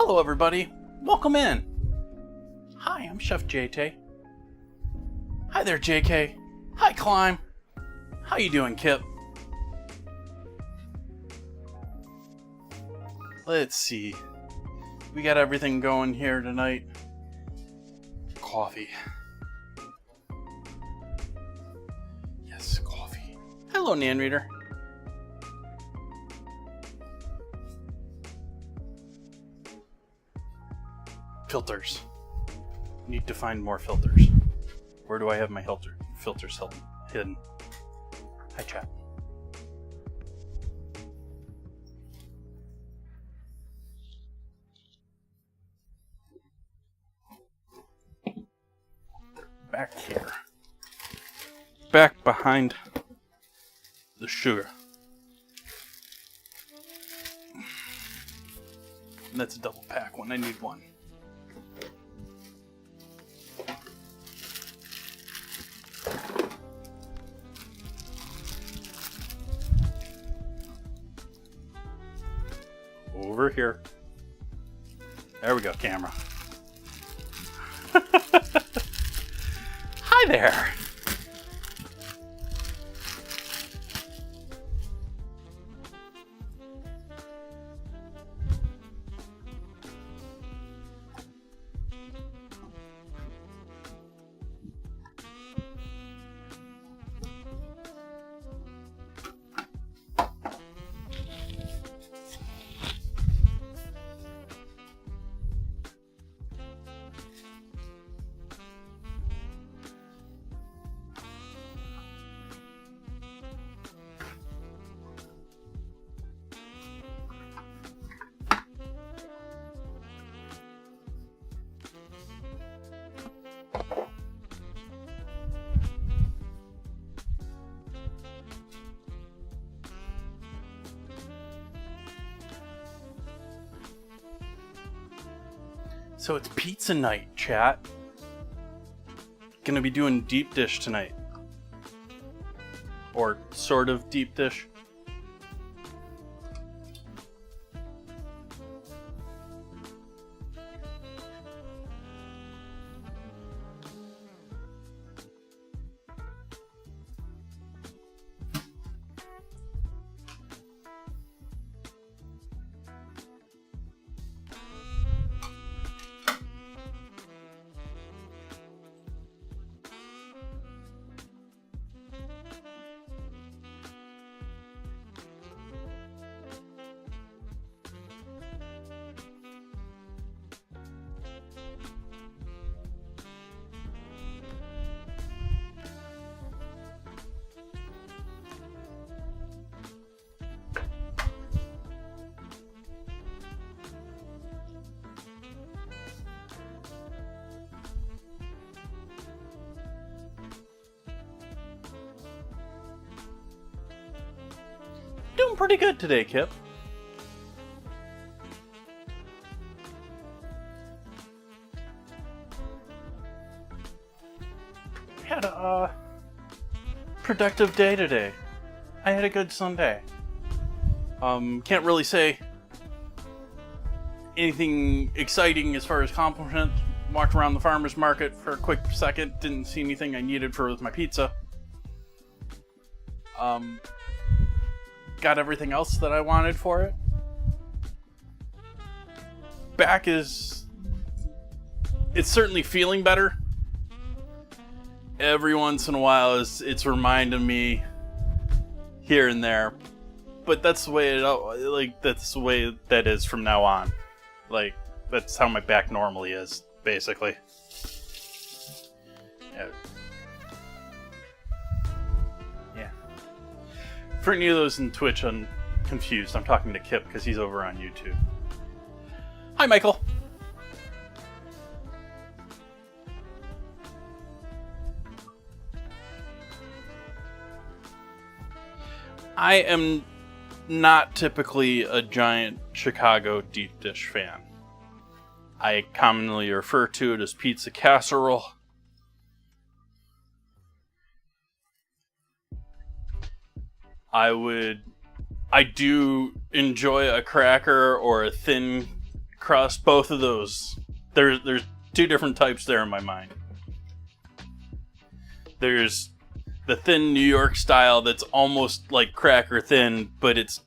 Hello everybody, welcome in. Hi, I'm Chef JT. Hi there JK. Hi Climb. How you doing Kip? Let's see. We got everything going here tonight. Coffee. Yes, coffee. Hello Nan Reader. Filters. Need to find more filters. Where do I have my filters hidden? Hi chat. Back here. Back behind the sugar. And that's a double pack one. I need one. Over here. There we go, camera. Hi there. So it's pizza night, chat. Gonna be doing deep dish tonight. Or sort of deep dish. Doing pretty good today, Kip. Had a productive day today. I had a good Sunday. Can't really say anything exciting as far as accomplishments. Walked around the farmer's market for a quick second. Didn't see anything I needed for my pizza. Got everything else that I wanted for it. Back is... It's certainly feeling better. Every once in a while it's reminding me here and there. But that's the way that's the way that is from now on. Like, that's how my back normally is, basically. Yeah. For any of those in Twitch confused, I'm talking to Kip because he's over on YouTube. Hi, Michael. I am not typically a giant Chicago deep dish fan. I commonly refer to it as pizza casserole. I do enjoy a cracker or a thin crust, both of those. There's two different types there in my mind. There's the thin New York style that's almost like cracker thin, but it's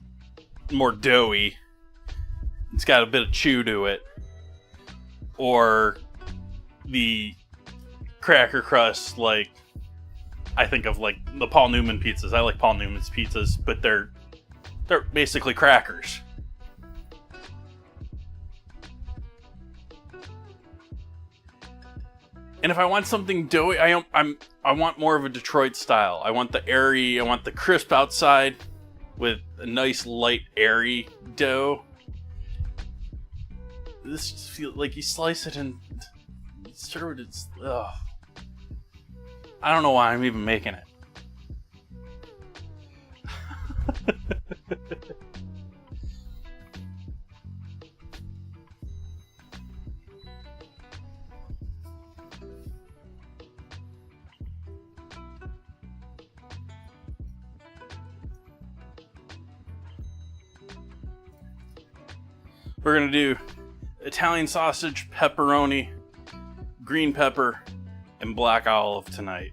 more doughy. It's got a bit of chew to it. Or the cracker crust, like I think of like the Paul Newman pizzas. I like Paul Newman's pizzas, but they're basically crackers. And if I want something doughy, I want more of a Detroit style. I want the airy, I want the crisp outside with a nice light airy dough. This just feels like you slice it and serve it. It's I don't know why I'm even making it. We're gonna do Italian sausage, pepperoni, green pepper, and black olive tonight.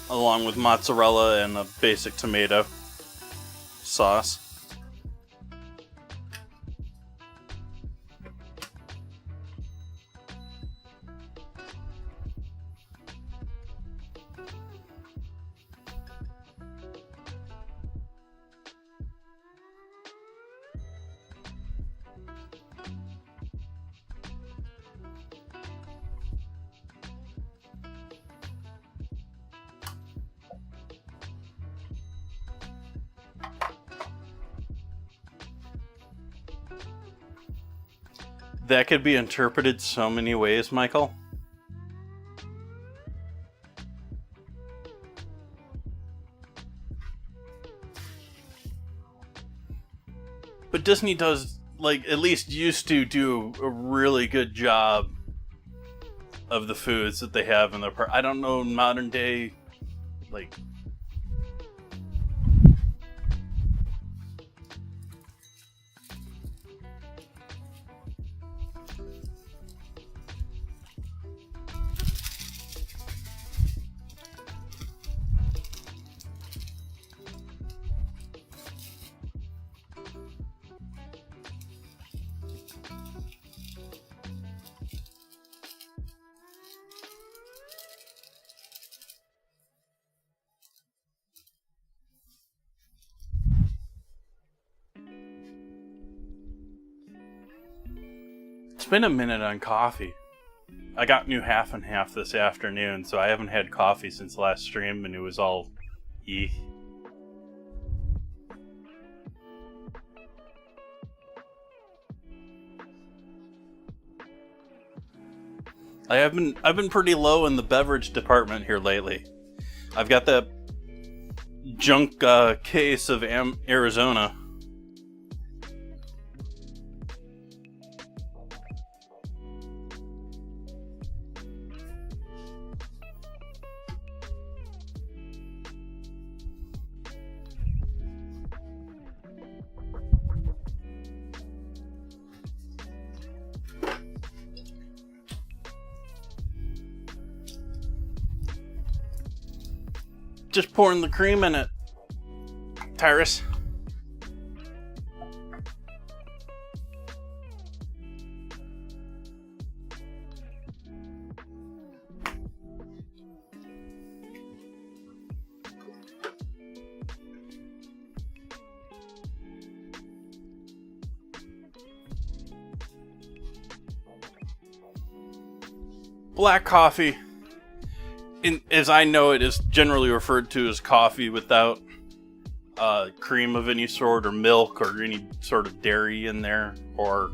Along with mozzarella and a basic tomato sauce. That could be interpreted so many ways, Michael. But Disney does, like, at least used to do a really good job of the foods that they have in their park. I don't know modern day, like... It's been a minute on coffee. I got new half and half this afternoon, so I haven't had coffee since last stream, and it was all eek. I've been pretty low in the beverage department here lately. I've got that junk case of Arizona. Just pouring the cream in it, Tyrus. Black coffee, as I know it, is generally referred to as coffee without cream of any sort, or milk, or any sort of dairy in there, or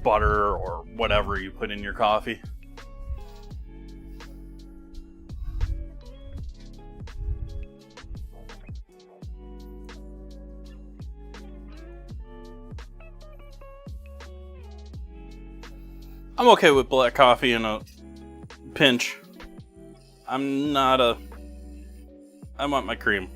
butter, or whatever you put in your coffee. I'm okay with black coffee in a pinch. I want my cream.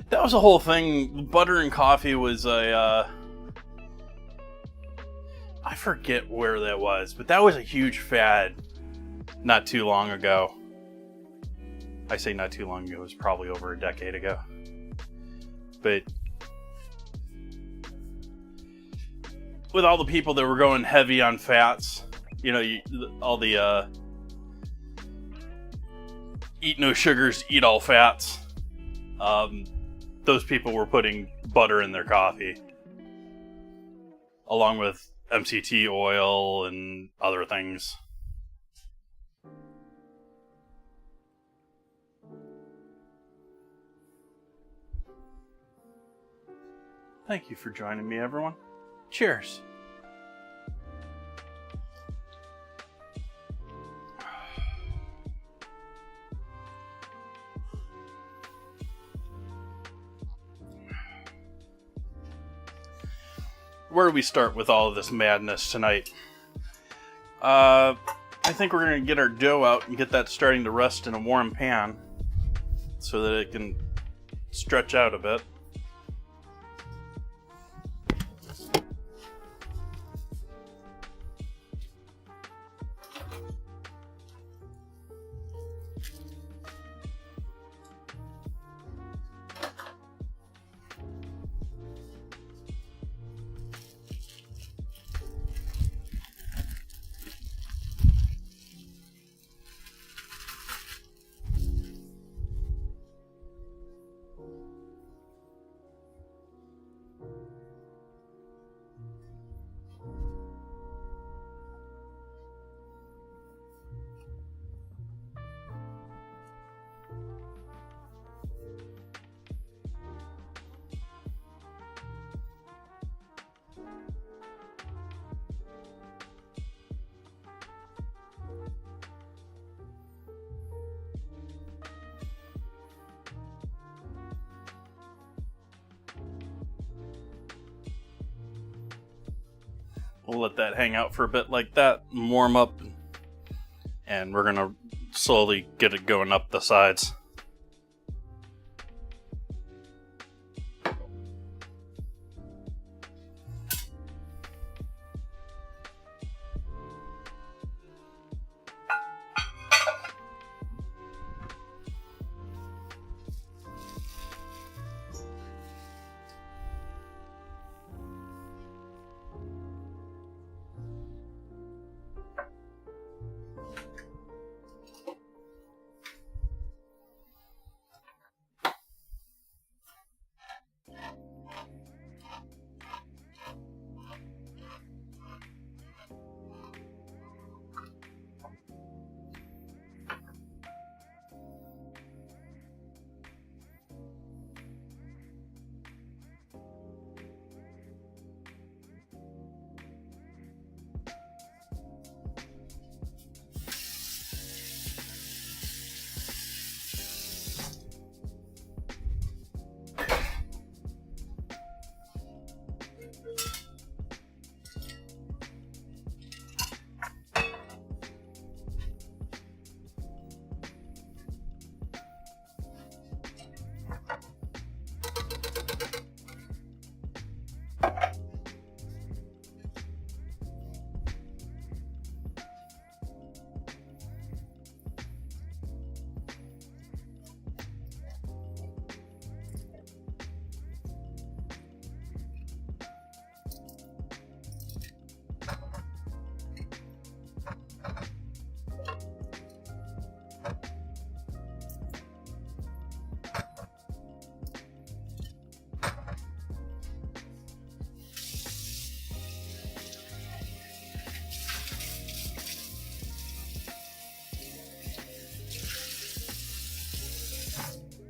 That was a whole thing. Butter and coffee was a, I forget where that was, but that was a huge fad not too long ago. I say not too long ago, it was probably over a decade ago. But with all the people that were going heavy on fats, you know, all the eat no sugars, eat all fats, those people were putting butter in their coffee, along with MCT oil and other things. Thank you for joining me, everyone. Cheers. Where do we start with all of this madness tonight? I think we're going to get our dough out and get that starting to rest in a warm pan so that it can stretch out a bit. We'll let that hang out for a bit like that and warm up, and we're gonna slowly get it going up the sides.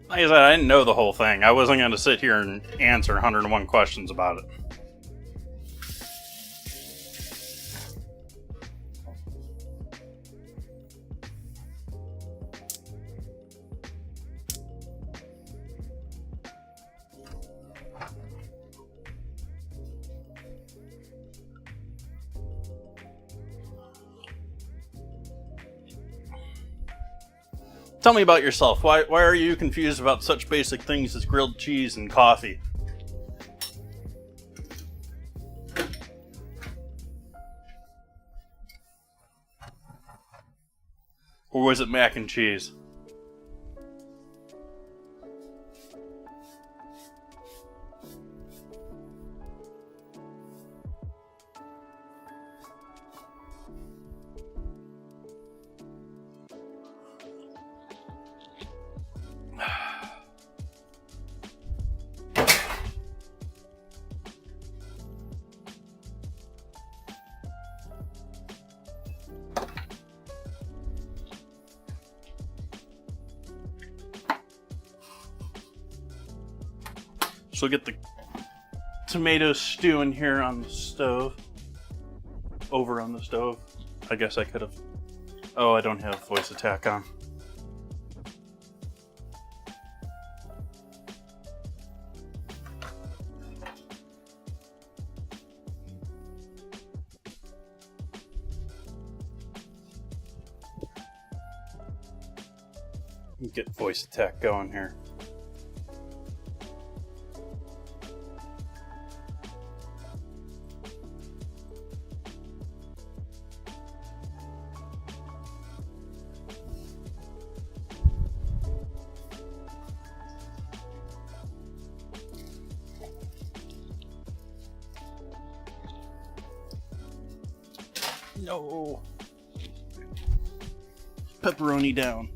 Like I said, I didn't know the whole thing. I wasn't going to sit here and answer 101 questions about it. Tell me about yourself. Why are you confused about such basic things as grilled cheese and coffee? Or was it mac and cheese? So get the tomato stew in here on the stove. Over on the stove. I guess I could have... Oh, I don't have voice attack on. Get voice attack going here. No. Pepperoni down.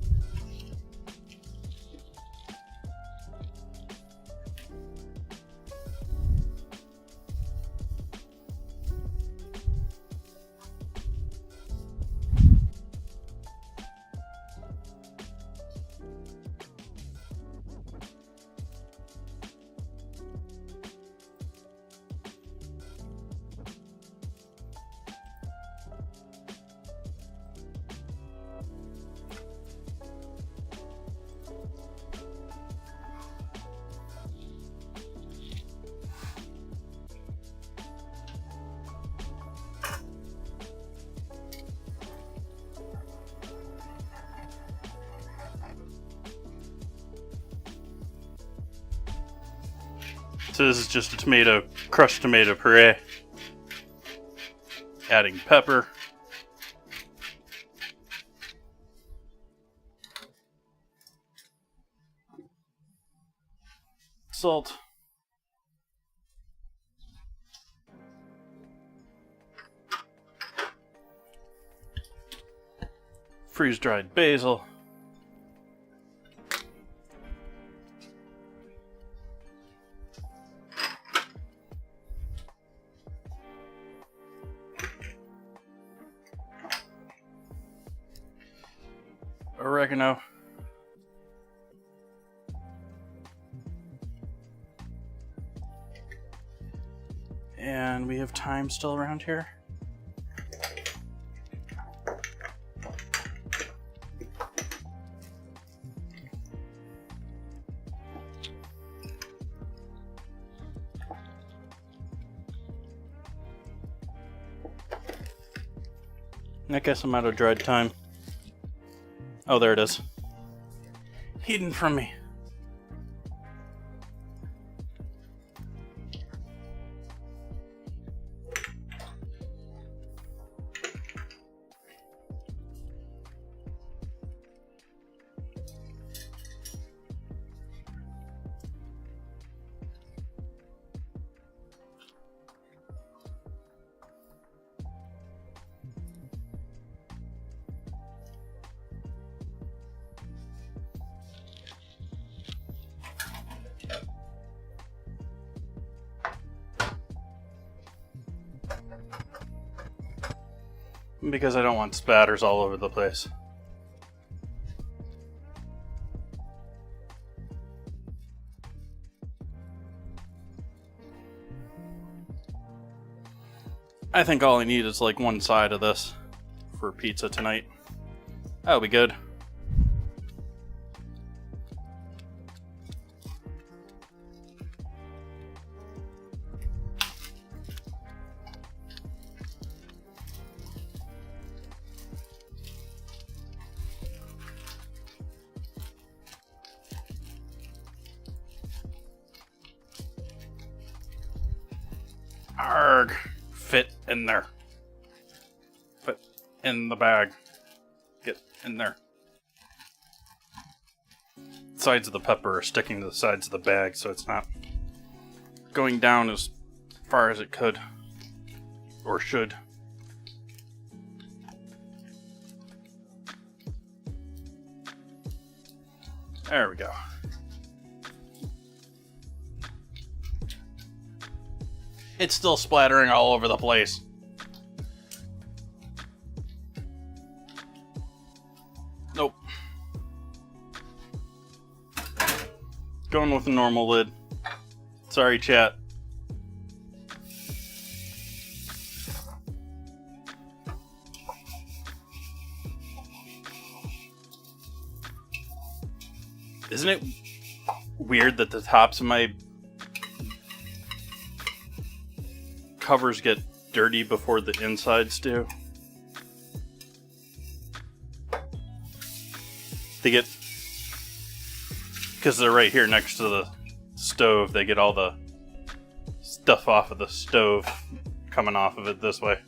So this is just a crushed tomato puree. Adding pepper. Salt. Freeze-dried basil. Oregano. And we have thyme still around here. I guess I'm out of dried thyme. Oh, there it is. Hidden from me. Because I don't want spatters all over the place. I think all I need is like one side of this for pizza tonight. That'll be good. Arg. Fit in there. Fit in the bag. Get in there. Sides of the pepper are sticking to the sides of the bag, so it's not going down as far as it could. Or should. There we go. It's still splattering all over the place. Nope. Going with a normal lid. Sorry, chat. Isn't it weird that the tops of my covers get dirty before the insides do? They get, because they're right here next to the stove, they get all the stuff off of the stove coming off of it this way.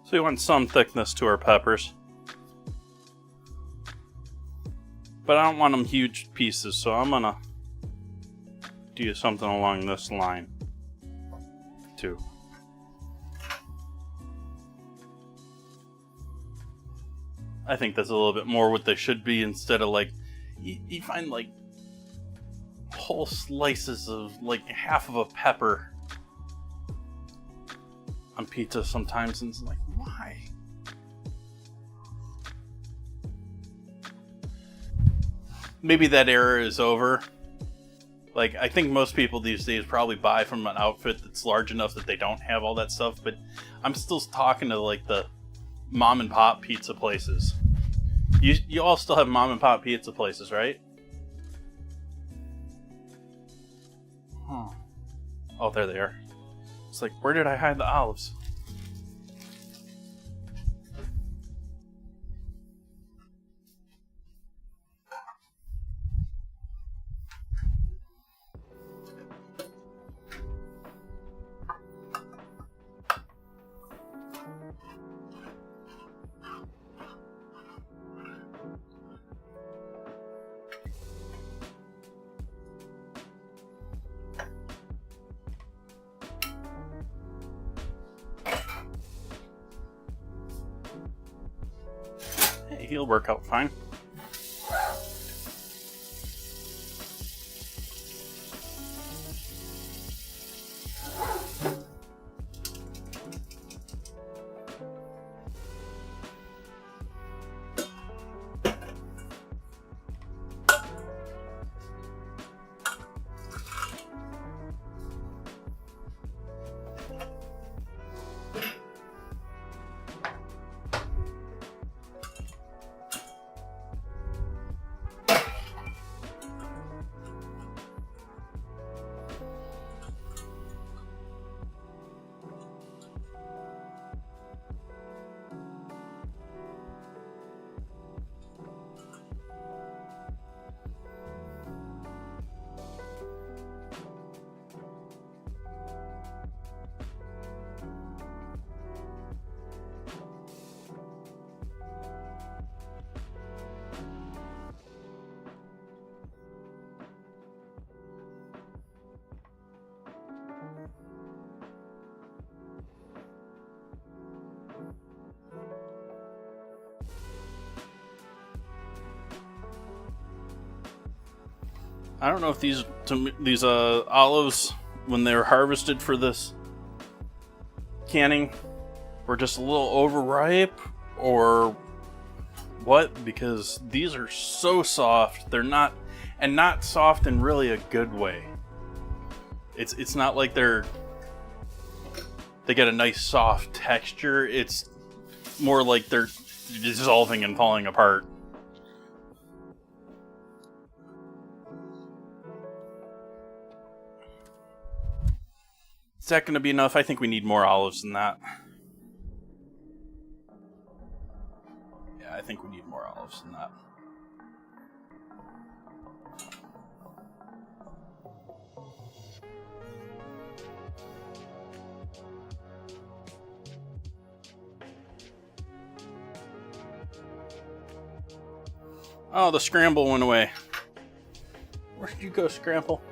So we want some thickness to our peppers. But I don't want them huge pieces, so I'm gonna do something along this line too. I think that's a little bit more what they should be, instead of like, you find like whole slices of like half of a pepper on pizza sometimes, and it's like, why? Maybe that era is over. Like, I think most people these days probably buy from an outfit that's large enough that they don't have all that stuff, but I'm still talking to like the mom and pop pizza places. You all still have mom and pop pizza places, right? Huh. Oh, there they are. It's like, where did I hide the olives? He'll work out fine. I don't know if these olives, when they were harvested for this canning, were just a little overripe or what, because these are so soft. They're not, and not soft in really a good way. It's not like they get a nice soft texture. It's more like they're dissolving and falling apart. Is that going to be enough? I think we need more olives than that. Yeah, I think we need more olives than that. Oh, the scramble went away. Where did you go, Scramble?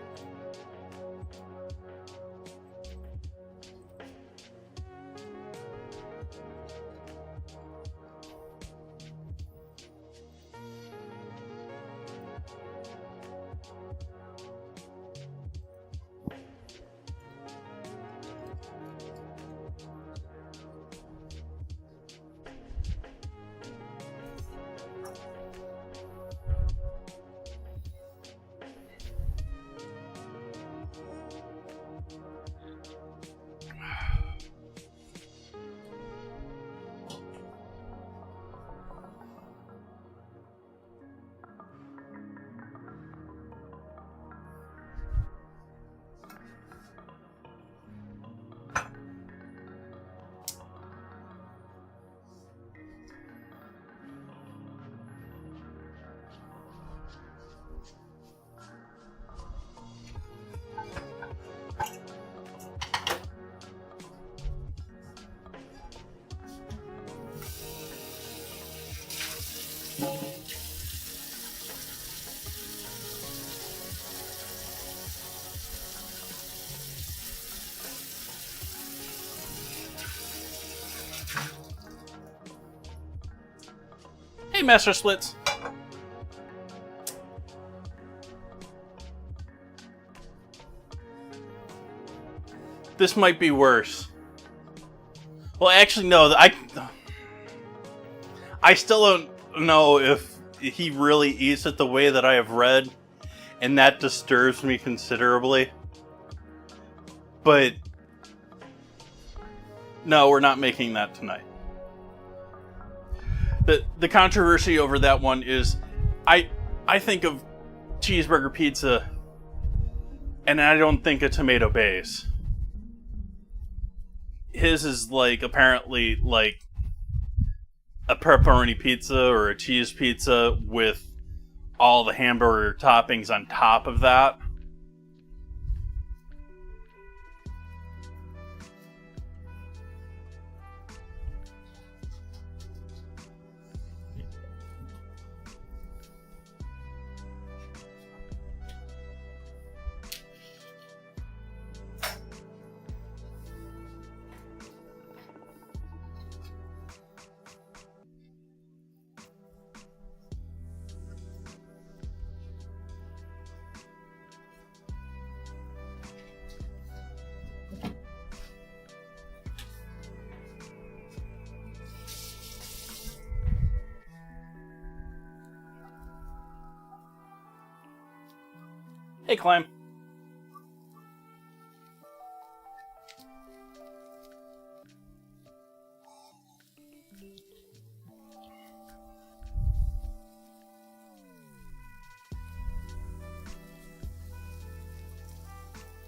Hey, Master Splits. This might be worse. Well, actually, no. I still don't know if he really eats it the way that I have read, and that disturbs me considerably. But no, we're not making that tonight. The controversy over that one is I think of cheeseburger pizza and I don't think a tomato base. His is like apparently like a pepperoni pizza or a cheese pizza with all the hamburger toppings on top of that. Hey, Clem.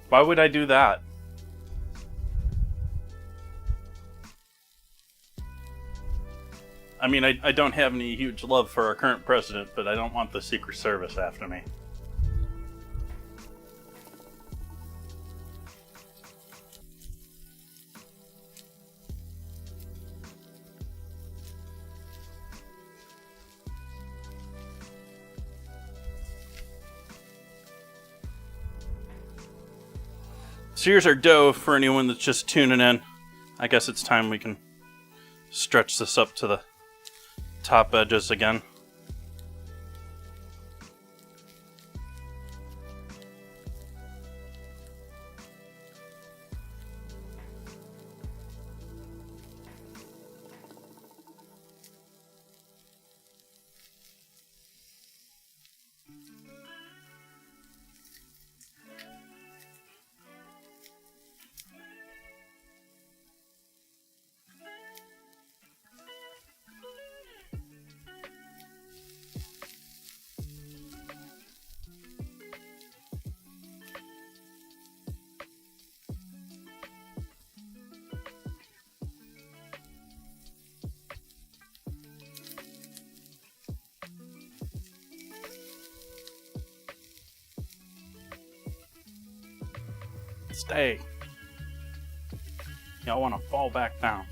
Why would I do that? I mean, I don't have any huge love for our current president, but I don't want the Secret Service after me. So here's our dough for anyone that's just tuning in. I guess it's time we can stretch this up to the top edges again. stay. Y'all want to fall back down.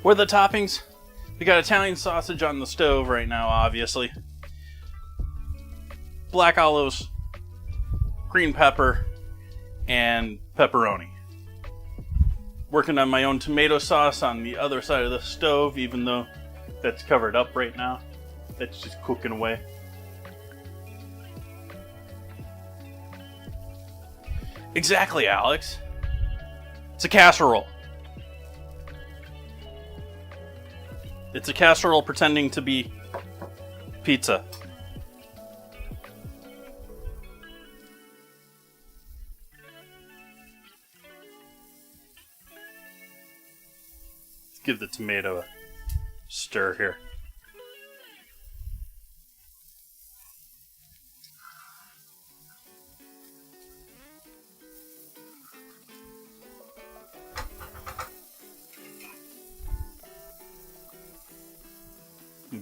What are the toppings? We got Italian sausage on the stove right now, obviously. Black olives, green pepper, and pepperoni. Working on my own tomato sauce on the other side of the stove, even though that's covered up right now. That's just cooking away. Exactly, Alex. It's a casserole. It's a casserole pretending to be pizza. Let's give the tomato a stir here.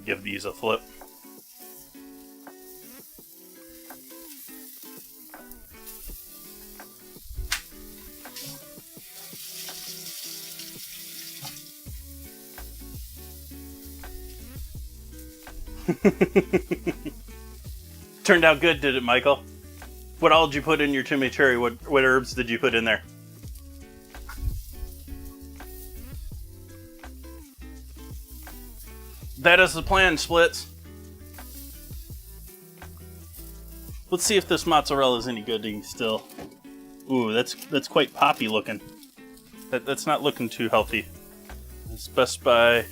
Give these a flip. Turned out good, did it, Michael? What all did you put in your chimichurri? What herbs did you put in there? That is the plan, Splits. Let's see if this mozzarella is any good to eat still. Ooh, that's quite poppy looking. That's not looking too healthy. It's Best Buy.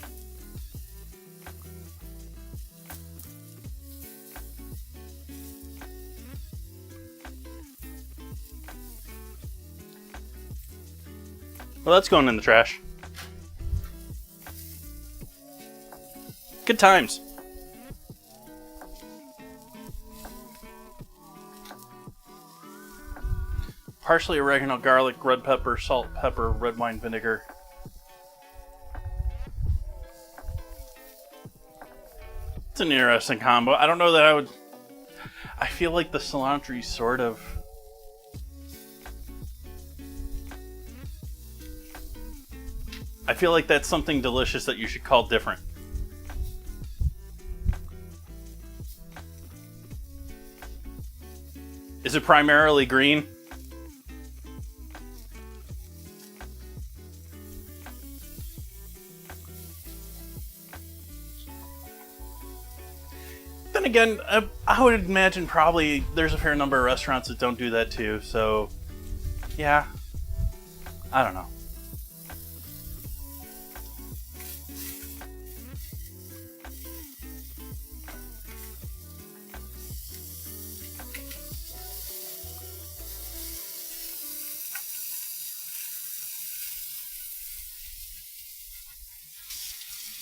Well, that's going in the trash. Good times. Parsley, oregano, garlic, red pepper, salt, pepper, red wine vinegar. It's an interesting combo. I don't know that I would... I feel like the cilantro sort of... I feel like that's something delicious that you should call different. Is it primarily green? Then again, I would imagine probably there's a fair number of restaurants that don't do that too, so yeah, I don't know.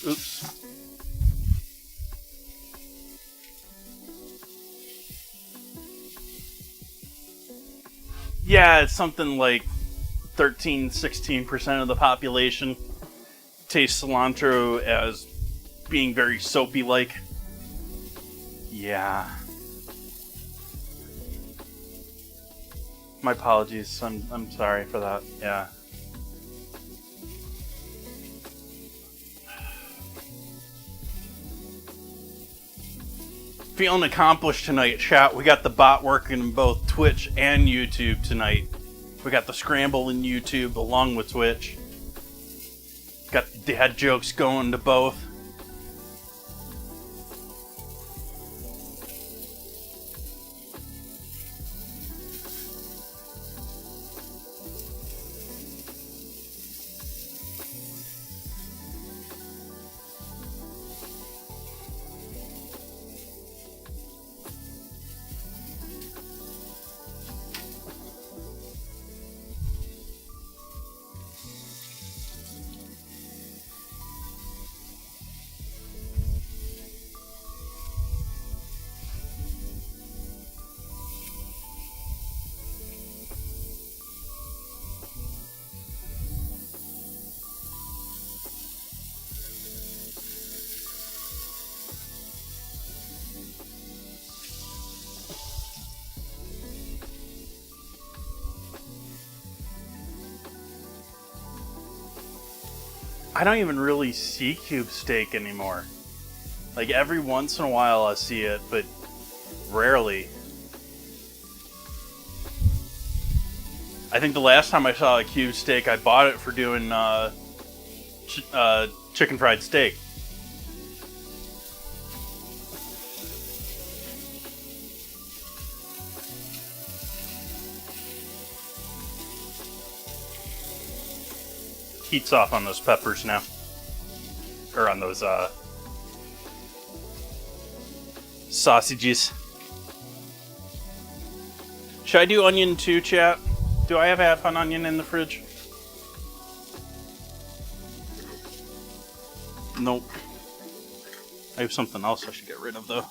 Oops. Yeah, it's something like 13-16% of the population tastes cilantro as being very soapy-like. Yeah. My apologies. I'm sorry for that. Yeah. Feeling accomplished tonight, chat. We got the bot working in both Twitch and YouTube tonight. We got the scramble in YouTube along with Twitch. Got the dad jokes going to both. I don't even really see cube steak anymore. Like every once in a while I see it, but rarely. I think the last time I saw a cube steak, I bought it for doing chicken fried steak. Heat's off on those peppers now. Or on those sausages. Should I do onion too, chat? Do I have half an onion in the fridge? Nope. I have something else I should get rid of, though.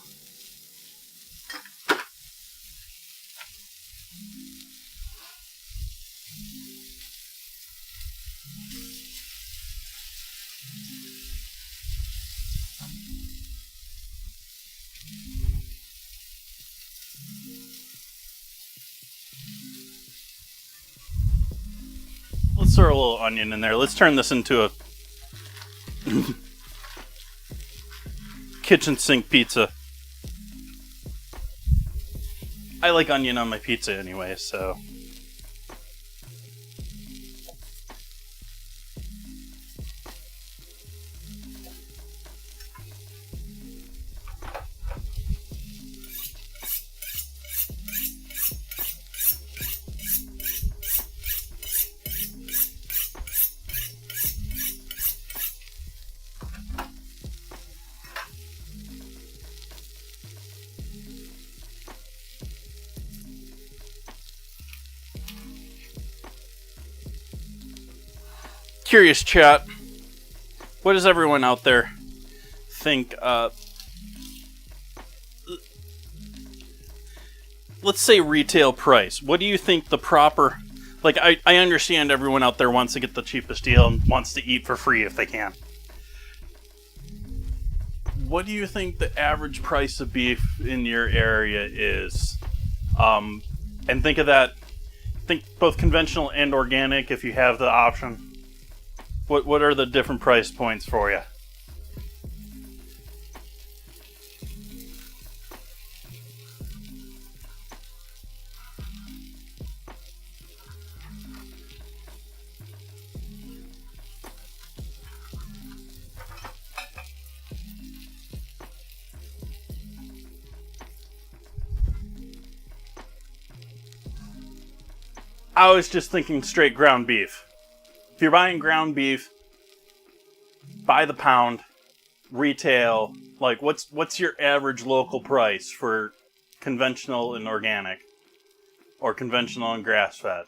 Let's throw a little onion in there. Let's turn this into a kitchen sink pizza. I like onion on my pizza anyway, so. Curious chat, what does everyone out there think? Let's say retail price. What do you think the proper... Like, I understand everyone out there wants to get the cheapest deal and wants to eat for free if they can. What do you think the average price of beef in your area is? And think of that, think both conventional and organic if you have the option. What are the different price points for you? I was just thinking straight ground beef. If you're buying ground beef, by the pound, retail, like what's your average local price for conventional and organic? Or conventional and grass-fed?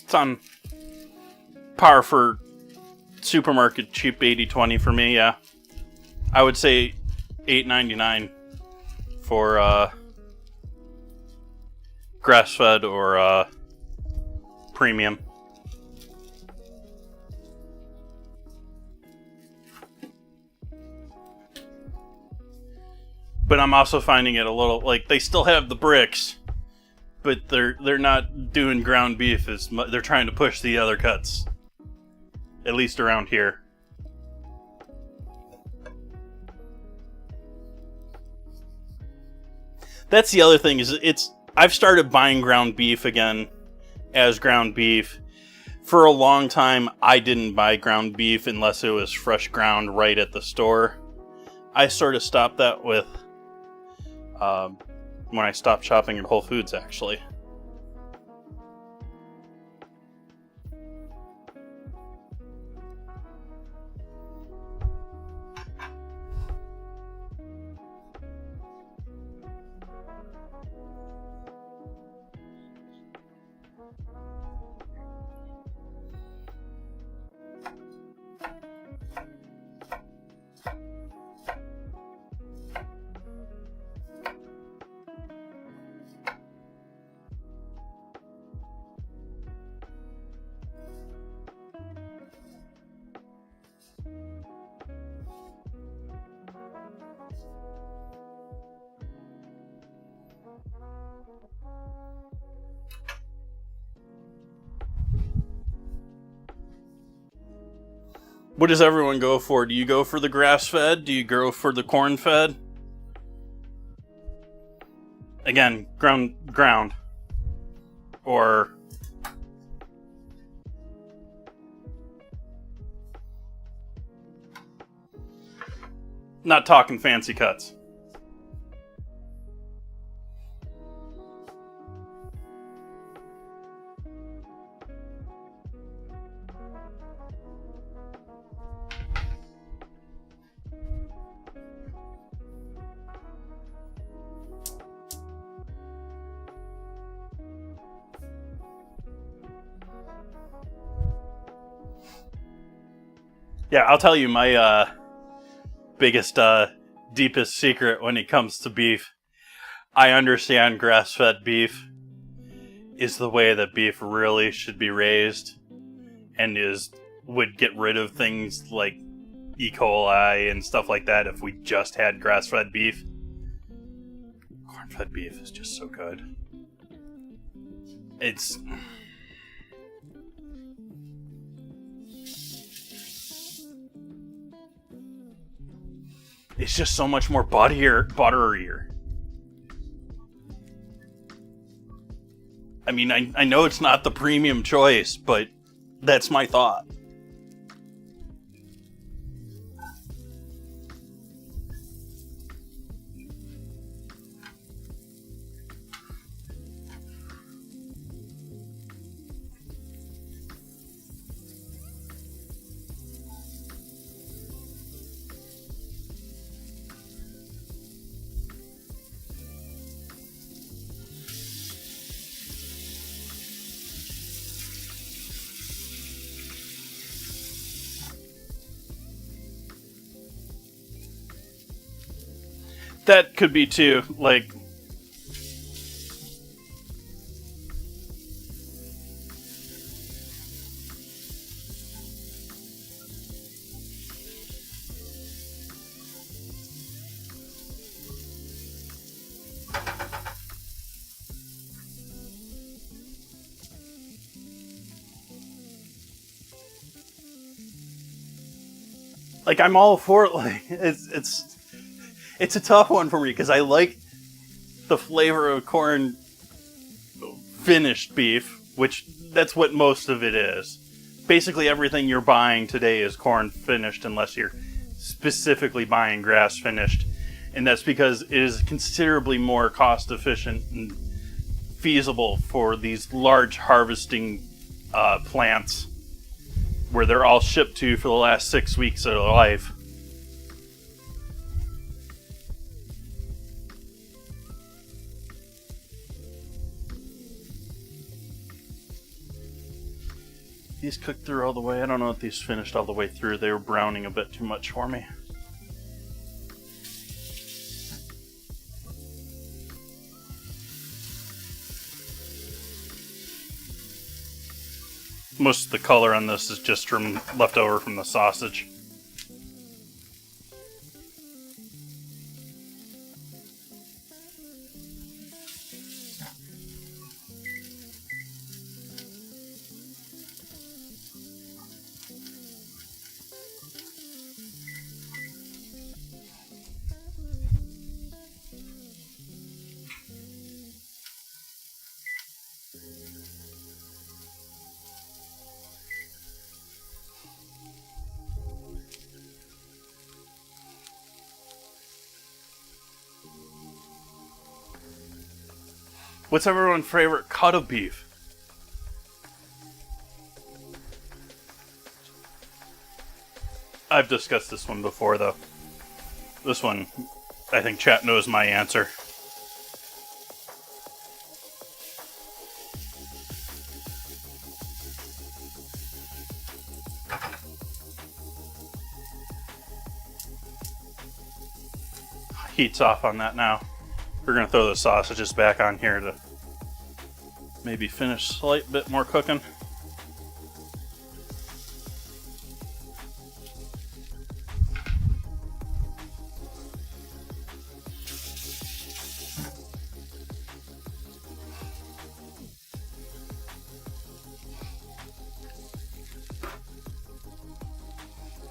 It's on par for supermarket cheap 80-20 for me, yeah. I would say $8.99 for grass-fed or premium. But I'm also finding it a little like they still have the bricks, but they're not doing ground beef as much. They're trying to push the other cuts, at least around here. That's the other thing is I've started buying ground beef again as ground beef. For a long time, I didn't buy ground beef unless it was fresh ground right at the store. I sort of stopped that with when I stopped shopping at Whole Foods, actually. What does everyone go for? Do you go for the grass-fed? Do you go for the corn-fed? Again, ground. Or... not talking fancy cuts. Yeah, I'll tell you my biggest, deepest secret when it comes to beef. I understand grass-fed beef is the way that beef really should be raised, and would get rid of things like E. coli and stuff like that if we just had grass-fed beef. Corn-fed beef is just so good. It's just so much more butterier. I mean, I know it's not the premium choice, but that's my thought. That could be too, like... like, I'm all for it. Like, it's a tough one for me because I like the flavor of corn finished beef, which that's what most of it is. Basically everything you're buying today is corn finished unless you're specifically buying grass finished. And that's because it is considerably more cost efficient and feasible for these large harvesting plants where they're all shipped to for the last 6 weeks of their life. These cooked through all the way. I don't know if these finished all the way through. They were browning a bit too much for me. Most of the color on this is just from leftover from the sausage. What's everyone's favorite cut of beef? I've discussed this one before, though. This one, I think chat knows my answer. Heat's off on that now. We're going to throw the sausages back on here to maybe finish a slight bit more cooking.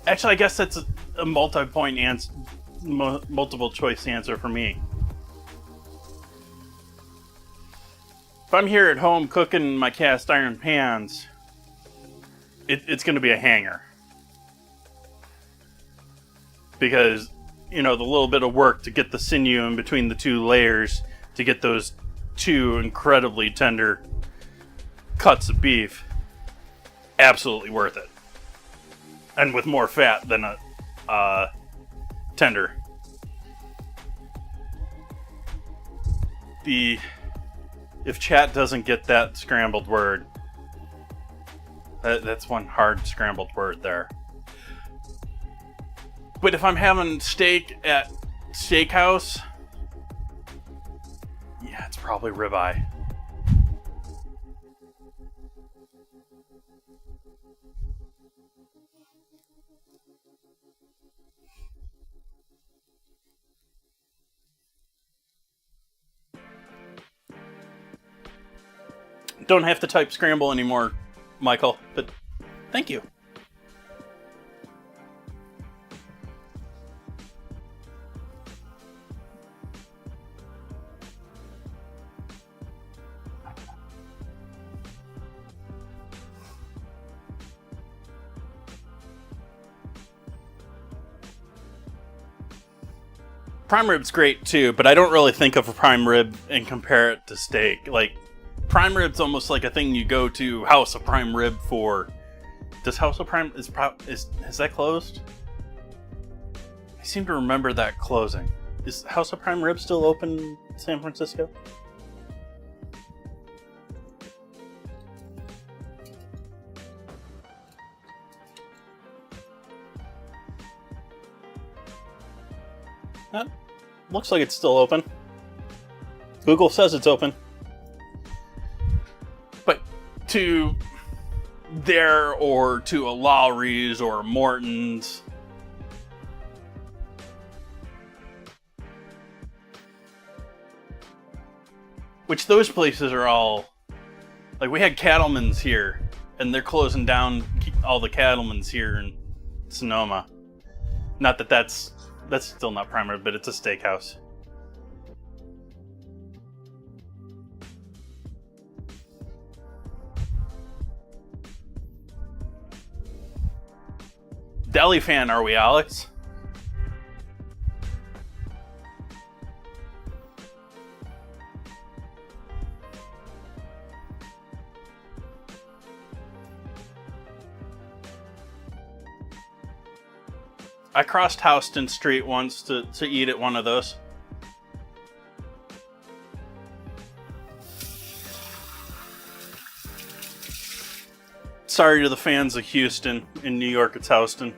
Actually, I guess that's a multi-point answer, multiple choice answer for me. If I'm here at home cooking my cast iron pans, it's going to be a hanger. Because, the little bit of work to get the sinew in between the two layers, to get those two incredibly tender cuts of beef, absolutely worth it. And with more fat than a tender. If chat doesn't get that scrambled word, that's one hard scrambled word there. But if I'm having steak at steakhouse, yeah, it's probably ribeye. Don't have to type scramble anymore, Michael, but thank you. Prime rib's great too, but I don't really think of a prime rib and compare it to steak. Like, prime rib's almost like a thing you go to House of Prime Rib for. Does House of Prime has that closed? I seem to remember that closing. Is House of Prime Rib still open in San Francisco? Looks like it's still open. Google says it's open. But to there or to a Lowry's or Morton's, which those places are all, like, we had Cattleman's here, and they're closing down all the Cattleman's here in Sonoma. Not that that's still not prime rib, but it's a steakhouse. Deli fan, are we, Alex? I crossed Houston Street once to eat at one of those. Sorry to the fans of Houston. In New York, it's Houston.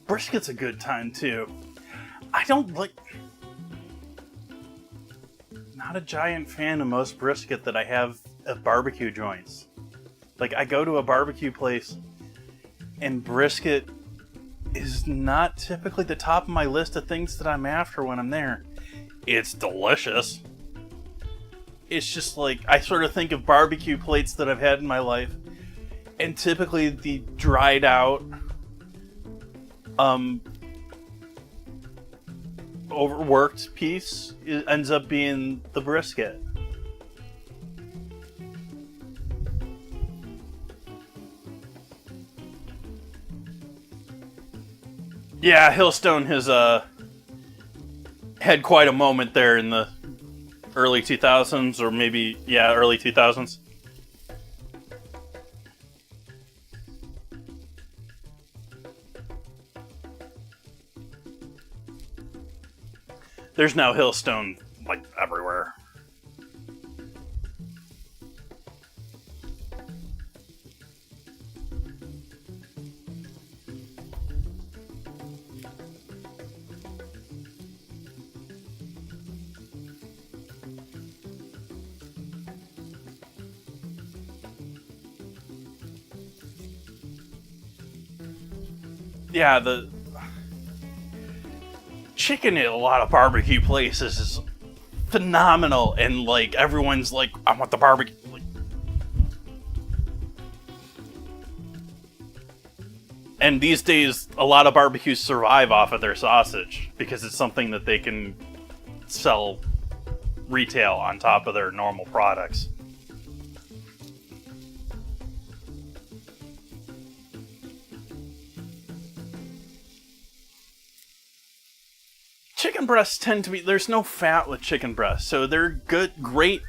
Brisket's a good time too. I don't like. Not a giant fan of most brisket that I have at barbecue joints. Like, I go to a barbecue place and brisket is not typically the top of my list of things that I'm after when I'm there. It's delicious. It's just like, I sort of think of barbecue plates that I've had in my life, and typically the dried out, overworked piece ends up being the brisket. Yeah, Hillstone has had quite a moment there in the early 2000s, or maybe, yeah, early 2000s. There's now Hillstone, like, everywhere. Yeah, the chicken at a lot of barbecue places is phenomenal, and like everyone's like, I want the barbecue. Like, and these days, a lot of barbecues survive off of their sausage because it's something that they can sell retail on top of their normal products. Chicken breasts tend to be, there's no fat with chicken breasts, so they're good, great,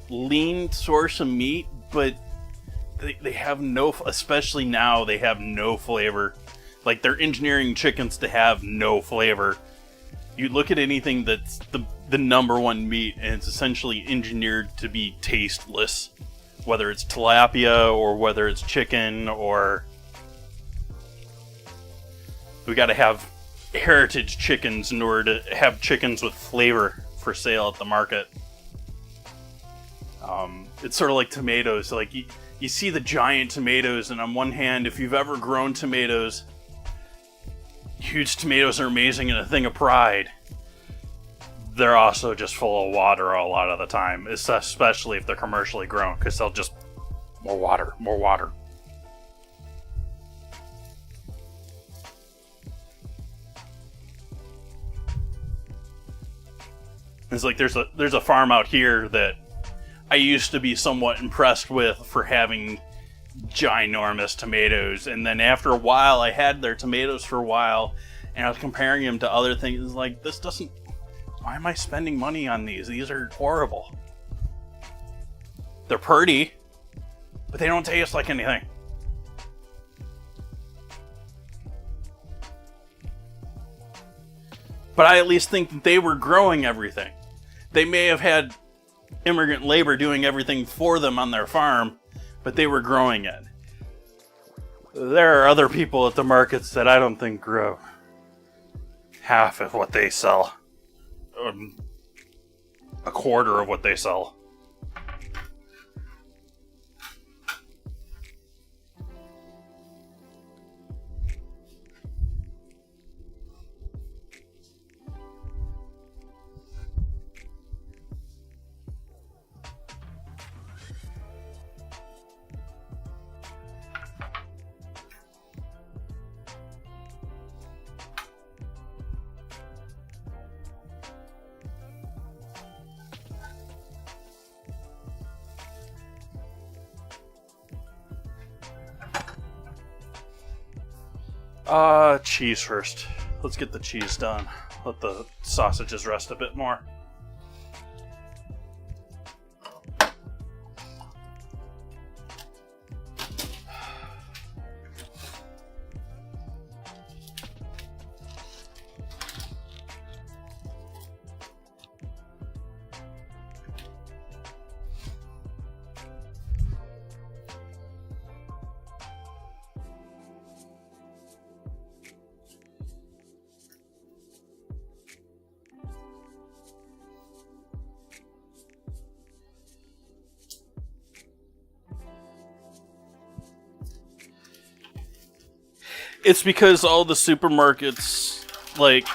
lean source of meat, but they have no, especially now, they have no flavor. Like, they're engineering chickens to have no flavor. You look at anything that's the number one meat, and it's essentially engineered to be tasteless. Whether it's tilapia, or whether it's chicken, or... We gotta have heritage chickens in order to have chickens with flavor for sale at the market. It's sort of like tomatoes. Like, you see the giant tomatoes, and on one hand, if you've ever grown tomatoes, huge tomatoes are amazing and a thing of pride. They're also just full of water a lot of the time, especially if they're commercially grown, because they'll just... more water, more water. It's like there's a farm out here that I used to be somewhat impressed with for having ginormous tomatoes, and then after a while, I had their tomatoes for a while, and I was comparing them to other things. It's like, this doesn't... Why am I spending money on these? These are horrible. They're pretty, but they don't taste like anything. But I at least think that they were growing everything. They may have had immigrant labor doing everything for them on their farm, but they were growing it. There are other people at the markets that I don't think grow half of what they sell. A quarter of what they sell. Cheese first. Let's get the cheese done. Let the sausages rest a bit more. It's because all the supermarkets, like,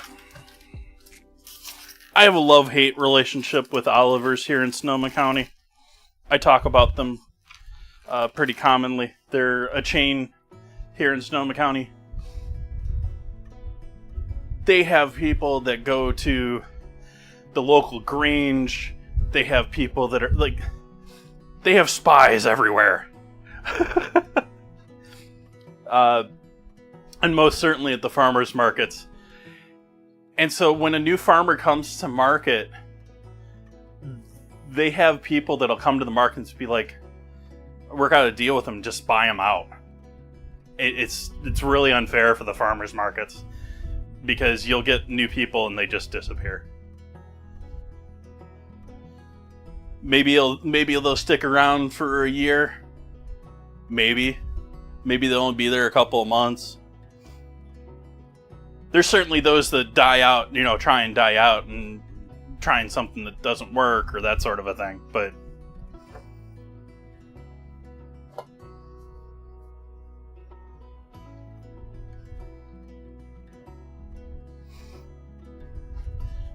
I have a love-hate relationship with Oliver's here in Sonoma County. I talk about them pretty commonly. They're a chain here in Sonoma County. They have people that go to the local Grange. They have people that are, like, they have spies everywhere. And most certainly at the farmers markets. And so when a new farmer comes to market, they have people that'll come to the market and be like, work out a deal with them, just buy them out. It's really unfair for the farmers markets because you'll get new people and they just disappear. Maybe they'll stick around for a year. Maybe they'll only be there a couple of months. There's certainly those that die out, try and die out and trying something that doesn't work or that sort of a thing.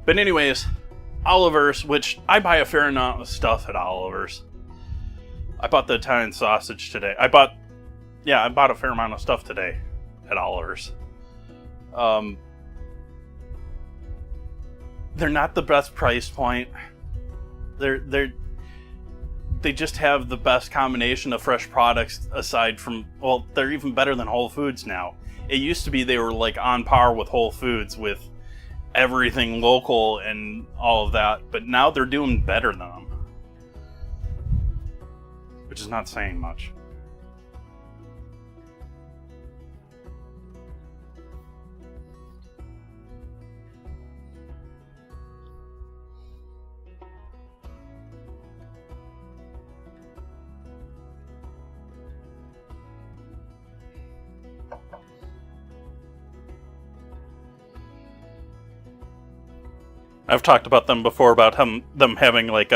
But anyways, Oliver's, which I buy a fair amount of stuff at Oliver's. I bought the Italian sausage today. I bought a fair amount of stuff today at Oliver's. They're not the best price point. They just have the best combination of fresh products aside from, well, they're even better than Whole Foods now. It used to be they were like on par with Whole Foods with everything local and all of that, but now they're doing better than them. Which is not saying much. I've talked about them before about them having like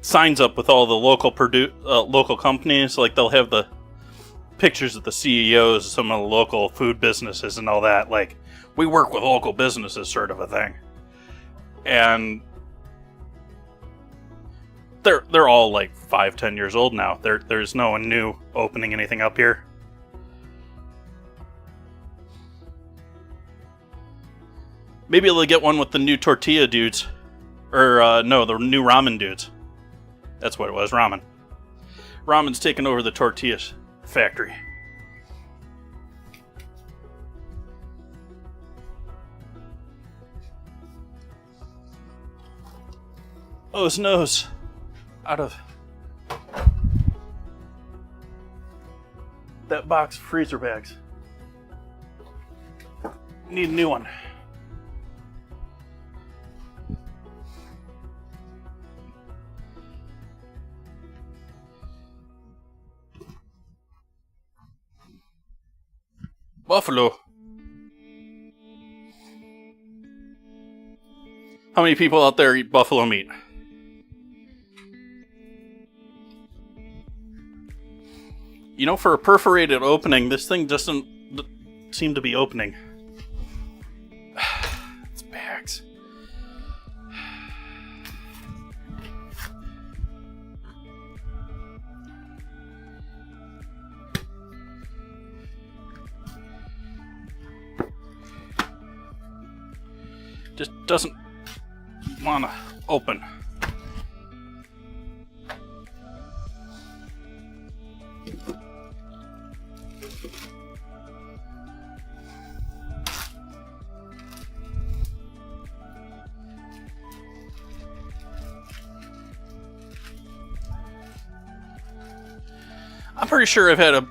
signs up with all the local companies. Like they'll have the pictures of the CEOs of some of the local food businesses and all that. Like, we work with local businesses, sort of a thing. And they're all like 5-10 years old now. There's no one new opening anything up here. Maybe they'll get one with the new tortilla dudes. Or, no, the new ramen dudes. That's what it was, ramen. Ramen's taking over the tortilla factory. Oh, his nose. Out of that box of freezer bags. Need a new one. Buffalo. How many people out there eat buffalo meat? You know, for a perforated opening, this thing doesn't seem to be opening. It's bags. Just doesn't want to open. I'm pretty sure I've had a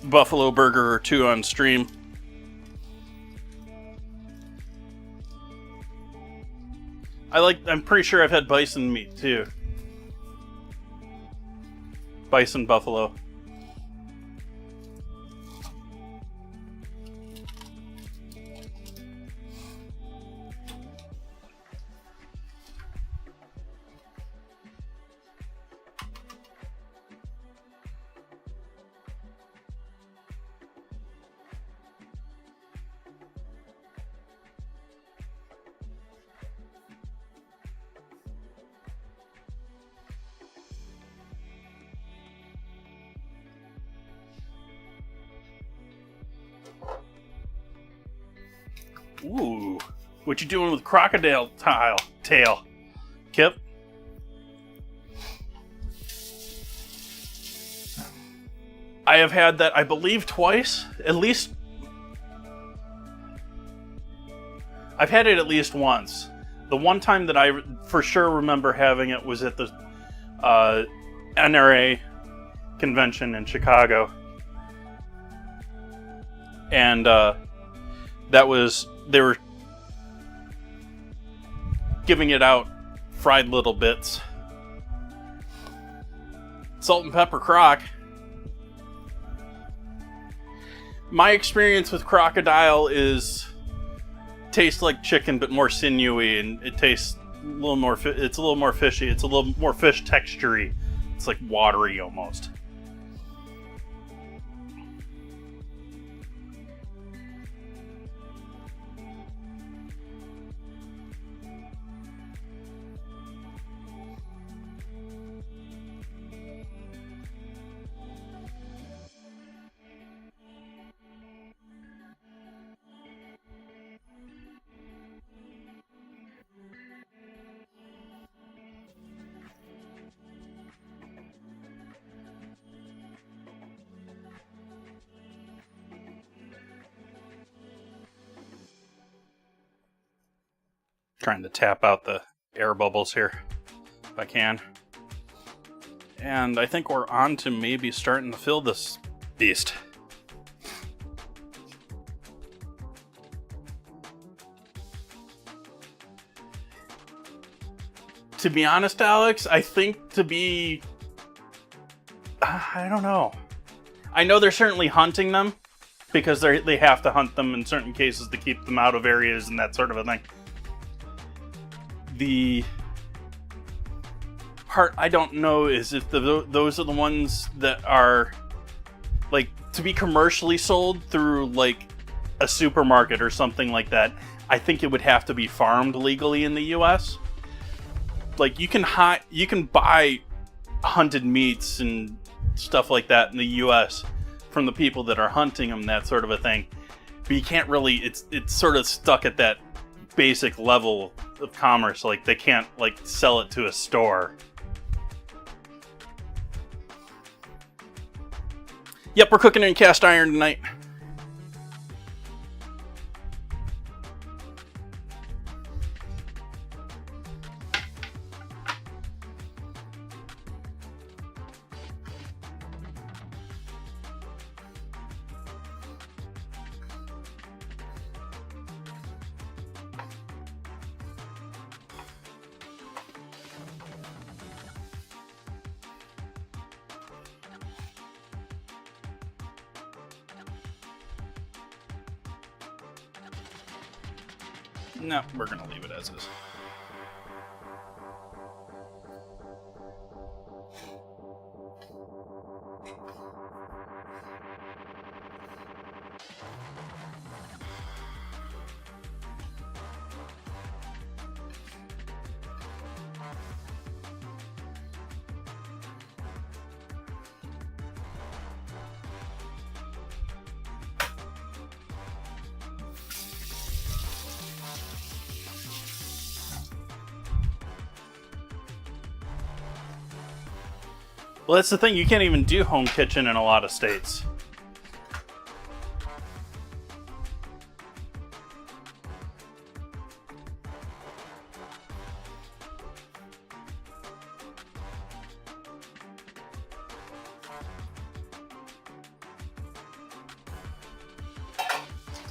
buffalo burger or two on stream. I'm pretty sure I've had bison meat too. Bison buffalo. Ooh. What you doing with crocodile tail, Kip? I have had that, I believe, twice. At least... I've had it at least once. The one time that I for sure remember having it was at the NRA convention in Chicago. And they were giving it out fried little bits. Salt and pepper croc. My experience with crocodile is tastes like chicken but more sinewy, and it tastes a little more it's a little more fishy. It's a little more fish texture-y. It's like watery almost. Trying to tap out the air bubbles here if I can. And I think we're on to maybe starting to fill this beast. To be honest, Alex, I think I don't know. I know they're certainly hunting them because they have to hunt them in certain cases to keep them out of areas and that sort of a thing. The part I don't know is if those are the ones that are like to be commercially sold through like a supermarket or something like that. I think it would have to be farmed legally in the US. Like you can buy hunted meats and stuff like that in the US from the people that are hunting them, that sort of a thing. But you can't really, it's sort of stuck at that basic level of commerce. Like they can't like sell it to a store. Yep, we're cooking in cast iron tonight. No, we're gonna leave it as is. Well, that's the thing. You can't even do home kitchen in a lot of states.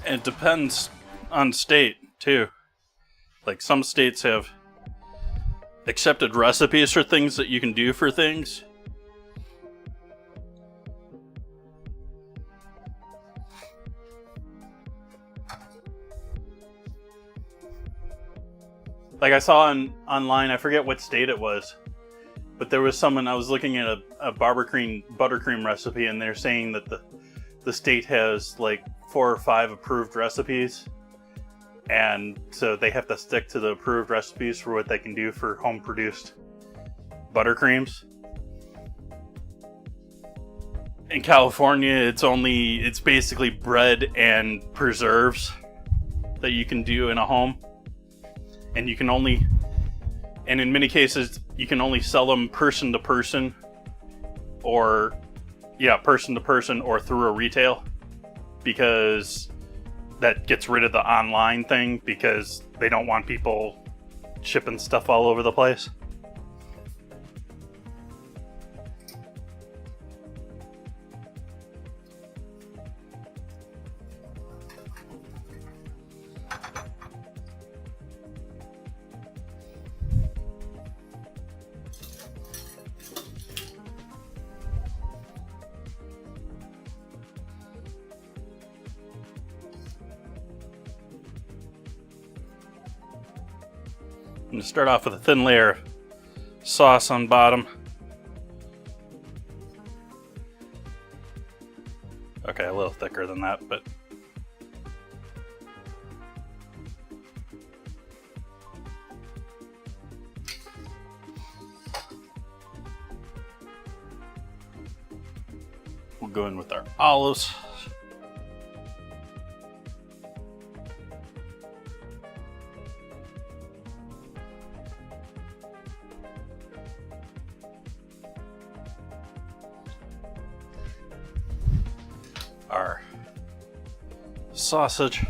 And it depends on state, too. Like, some states have accepted recipes for things that you can do for things. Like I saw online, I forget what state it was, but there was someone, I was looking at a buttercream recipe, and they're saying that the state has like 4 or 5 approved recipes, and so they have to stick to the approved recipes for what they can do for home-produced buttercreams. In California, it's basically bread and preserves. that you can do in a home, and you can only, and in many cases, you can only sell them person to person, or person to person, or through a retail, because that gets rid of the online thing, because they don't want people shipping stuff all over the place. I'm going to start off with a thin layer of sauce on bottom. Okay, a little thicker than that, but we'll go in with our olives. Our sausage.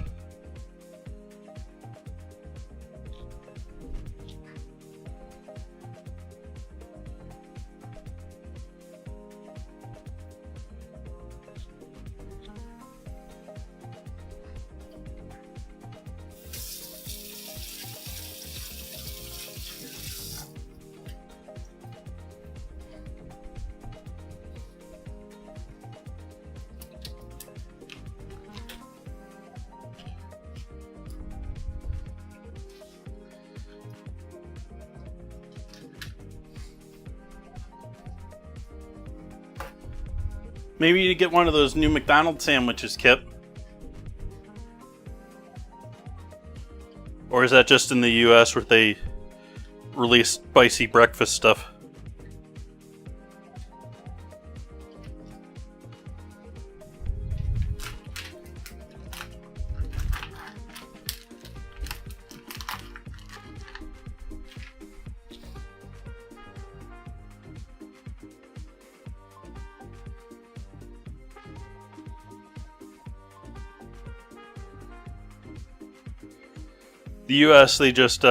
Maybe you get one of those new McDonald's sandwiches, Kip. Or is that just in the US where they release spicy breakfast stuff? The US, they just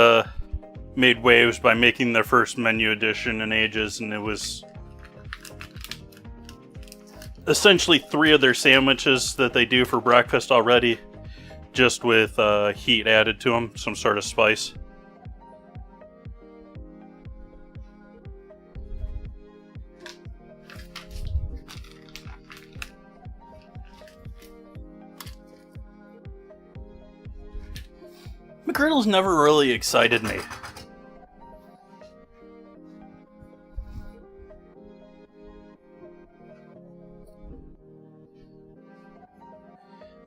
made waves by making their first menu edition in ages, and it was essentially 3 of their sandwiches that they do for breakfast already, just with heat added to them, some sort of spice. McGriddles never really excited me.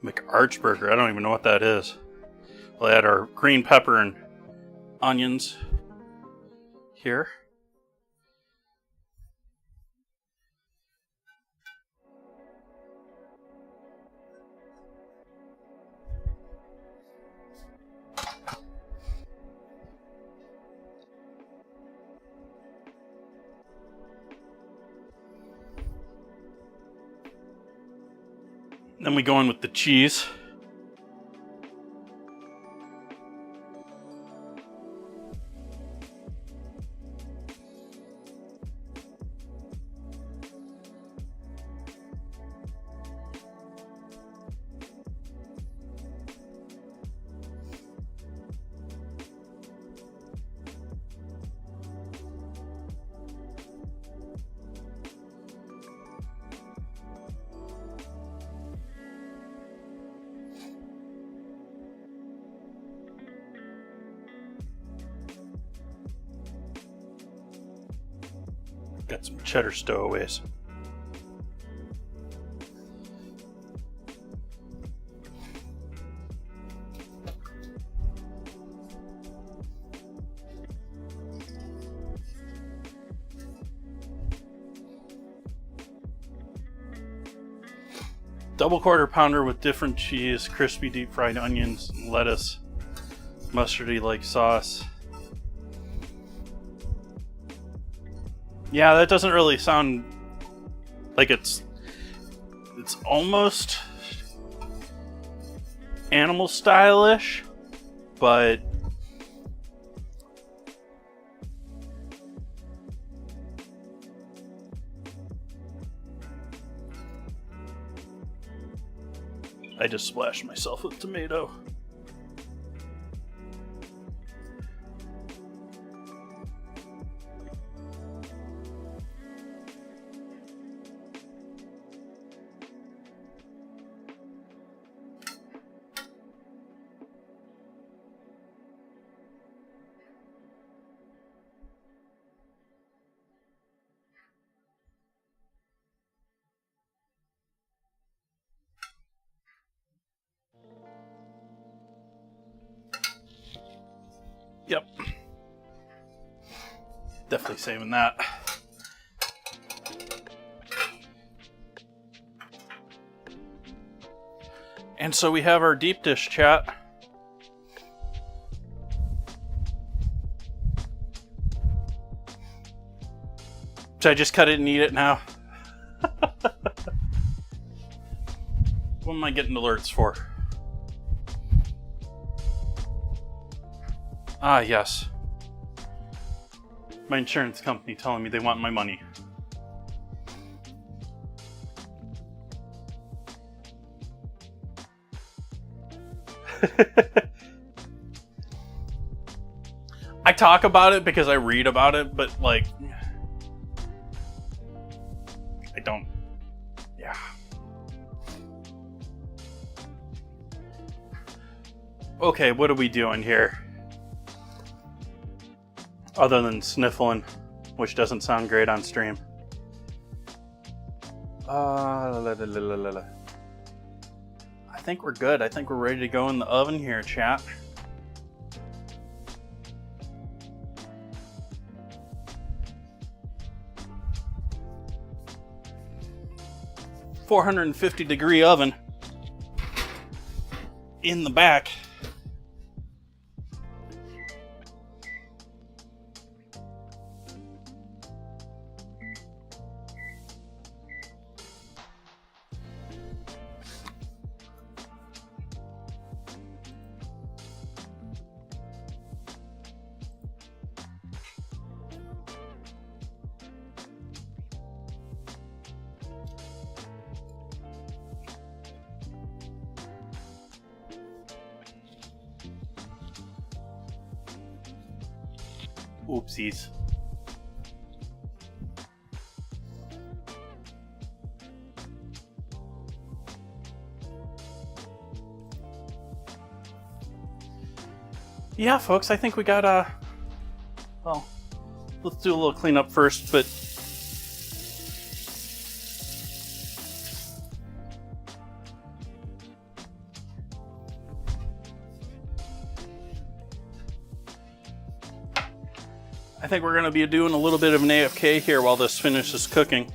McArchburger, I don't even know what that is. We'll add our green pepper and onions here. Then we go in with the cheese. Got some cheddar stowaways. Double quarter pounder with different cheese, crispy deep fried onions, lettuce, mustardy like sauce. Yeah, that doesn't really sound like it's almost animal stylish, but I just splashed myself with tomato. Yep. Definitely saving that. And so we have our deep dish, chat. Should I just cut it and eat it now? What am I getting alerts for? Ah, yes. My insurance company telling me they want my money. I talk about it because I read about it, but like, I don't. Yeah. Okay, what are we doing here? Other than sniffling, which doesn't sound great on stream. I think we're good. I think we're ready to go in the oven here, chat. .450-degree oven in the back. Oopsies. Yeah, folks, I think we got well, let's do a little cleanup first, but I think we're going to be doing a little bit of an AFK here while this finishes cooking.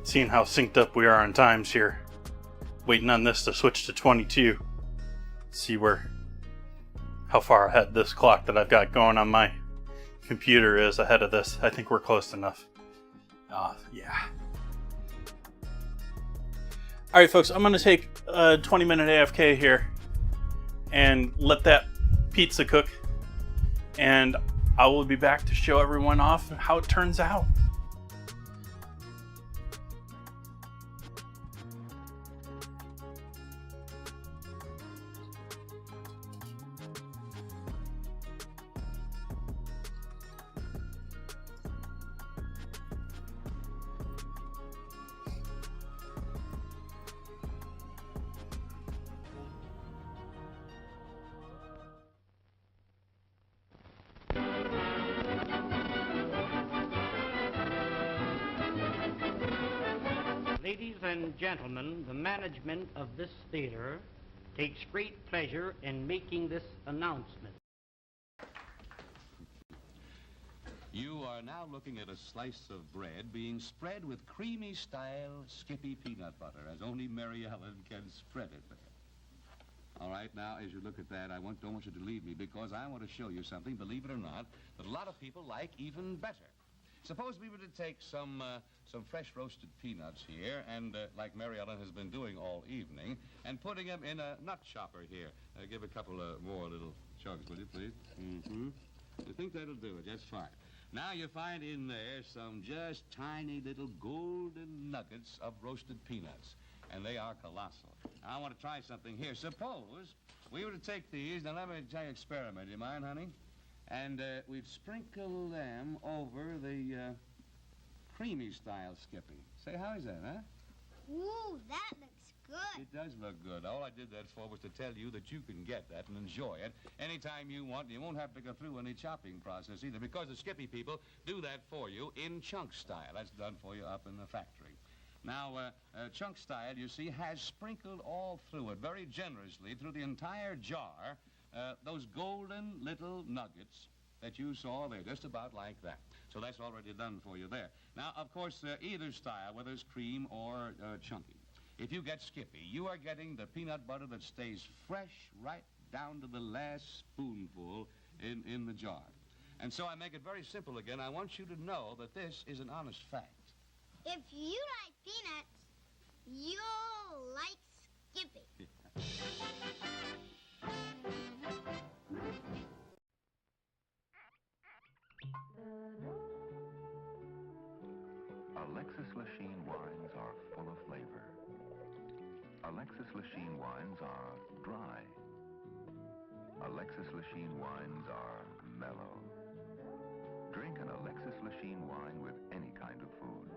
Seeing how synced up we are on times here. Waiting on this to switch to 22. See how far ahead this clock that I've got going on my computer is ahead of this. I think we're close enough. Yeah. Alright folks, I'm going to take a 20-minute AFK here and let that pizza cook, and I will be back to show everyone off how it turns out. Ladies and gentlemen, the management of this theater takes great pleasure in making this announcement. You are now looking at a slice of bread being spread with creamy-style Skippy peanut butter, as only Mary Ellen can spread it there. All right, now, as you look at that, don't want you to leave me, because I want to show you something, believe it or not, that a lot of people like even better. Suppose we were to take some fresh roasted peanuts here, and like Mary Ellen has been doing all evening, and putting them in a nut chopper here. Give a couple more little chugs, will you, please? Mm-hmm. You think that'll do it? That's fine. Now you find in there some just tiny little golden nuggets of roasted peanuts, and they are colossal. Now, I want to try something here. Suppose we were to take these, now let me try an experiment, do you mind, honey? And we'd sprinkle them over the creamy-style Skippy. Say, how is that, huh? Ooh, that looks good. It does look good. All I did that for was to tell you that you can get that and enjoy it anytime you want. You won't have to go through any chopping process either, because the Skippy people do that for you in chunk style. That's done for you up in the factory. Now, chunk style, you see, has sprinkled all through it very generously through the entire jar those golden little nuggets that you saw there, just about like that. So that's already done for you there. Now, of course, either style, whether it's cream or chunky, if you get Skippy, you are getting the peanut butter that stays fresh right down to the last spoonful in the jar. And so I make it very simple again. I want you to know that this is an honest fact. If you like peanuts, you'll like Skippy. Alexis Lachine wines are full of flavor. Alexis Lachine wines are dry. Alexis Lachine wines are mellow. Drink an Alexis Lachine wine with any kind of food,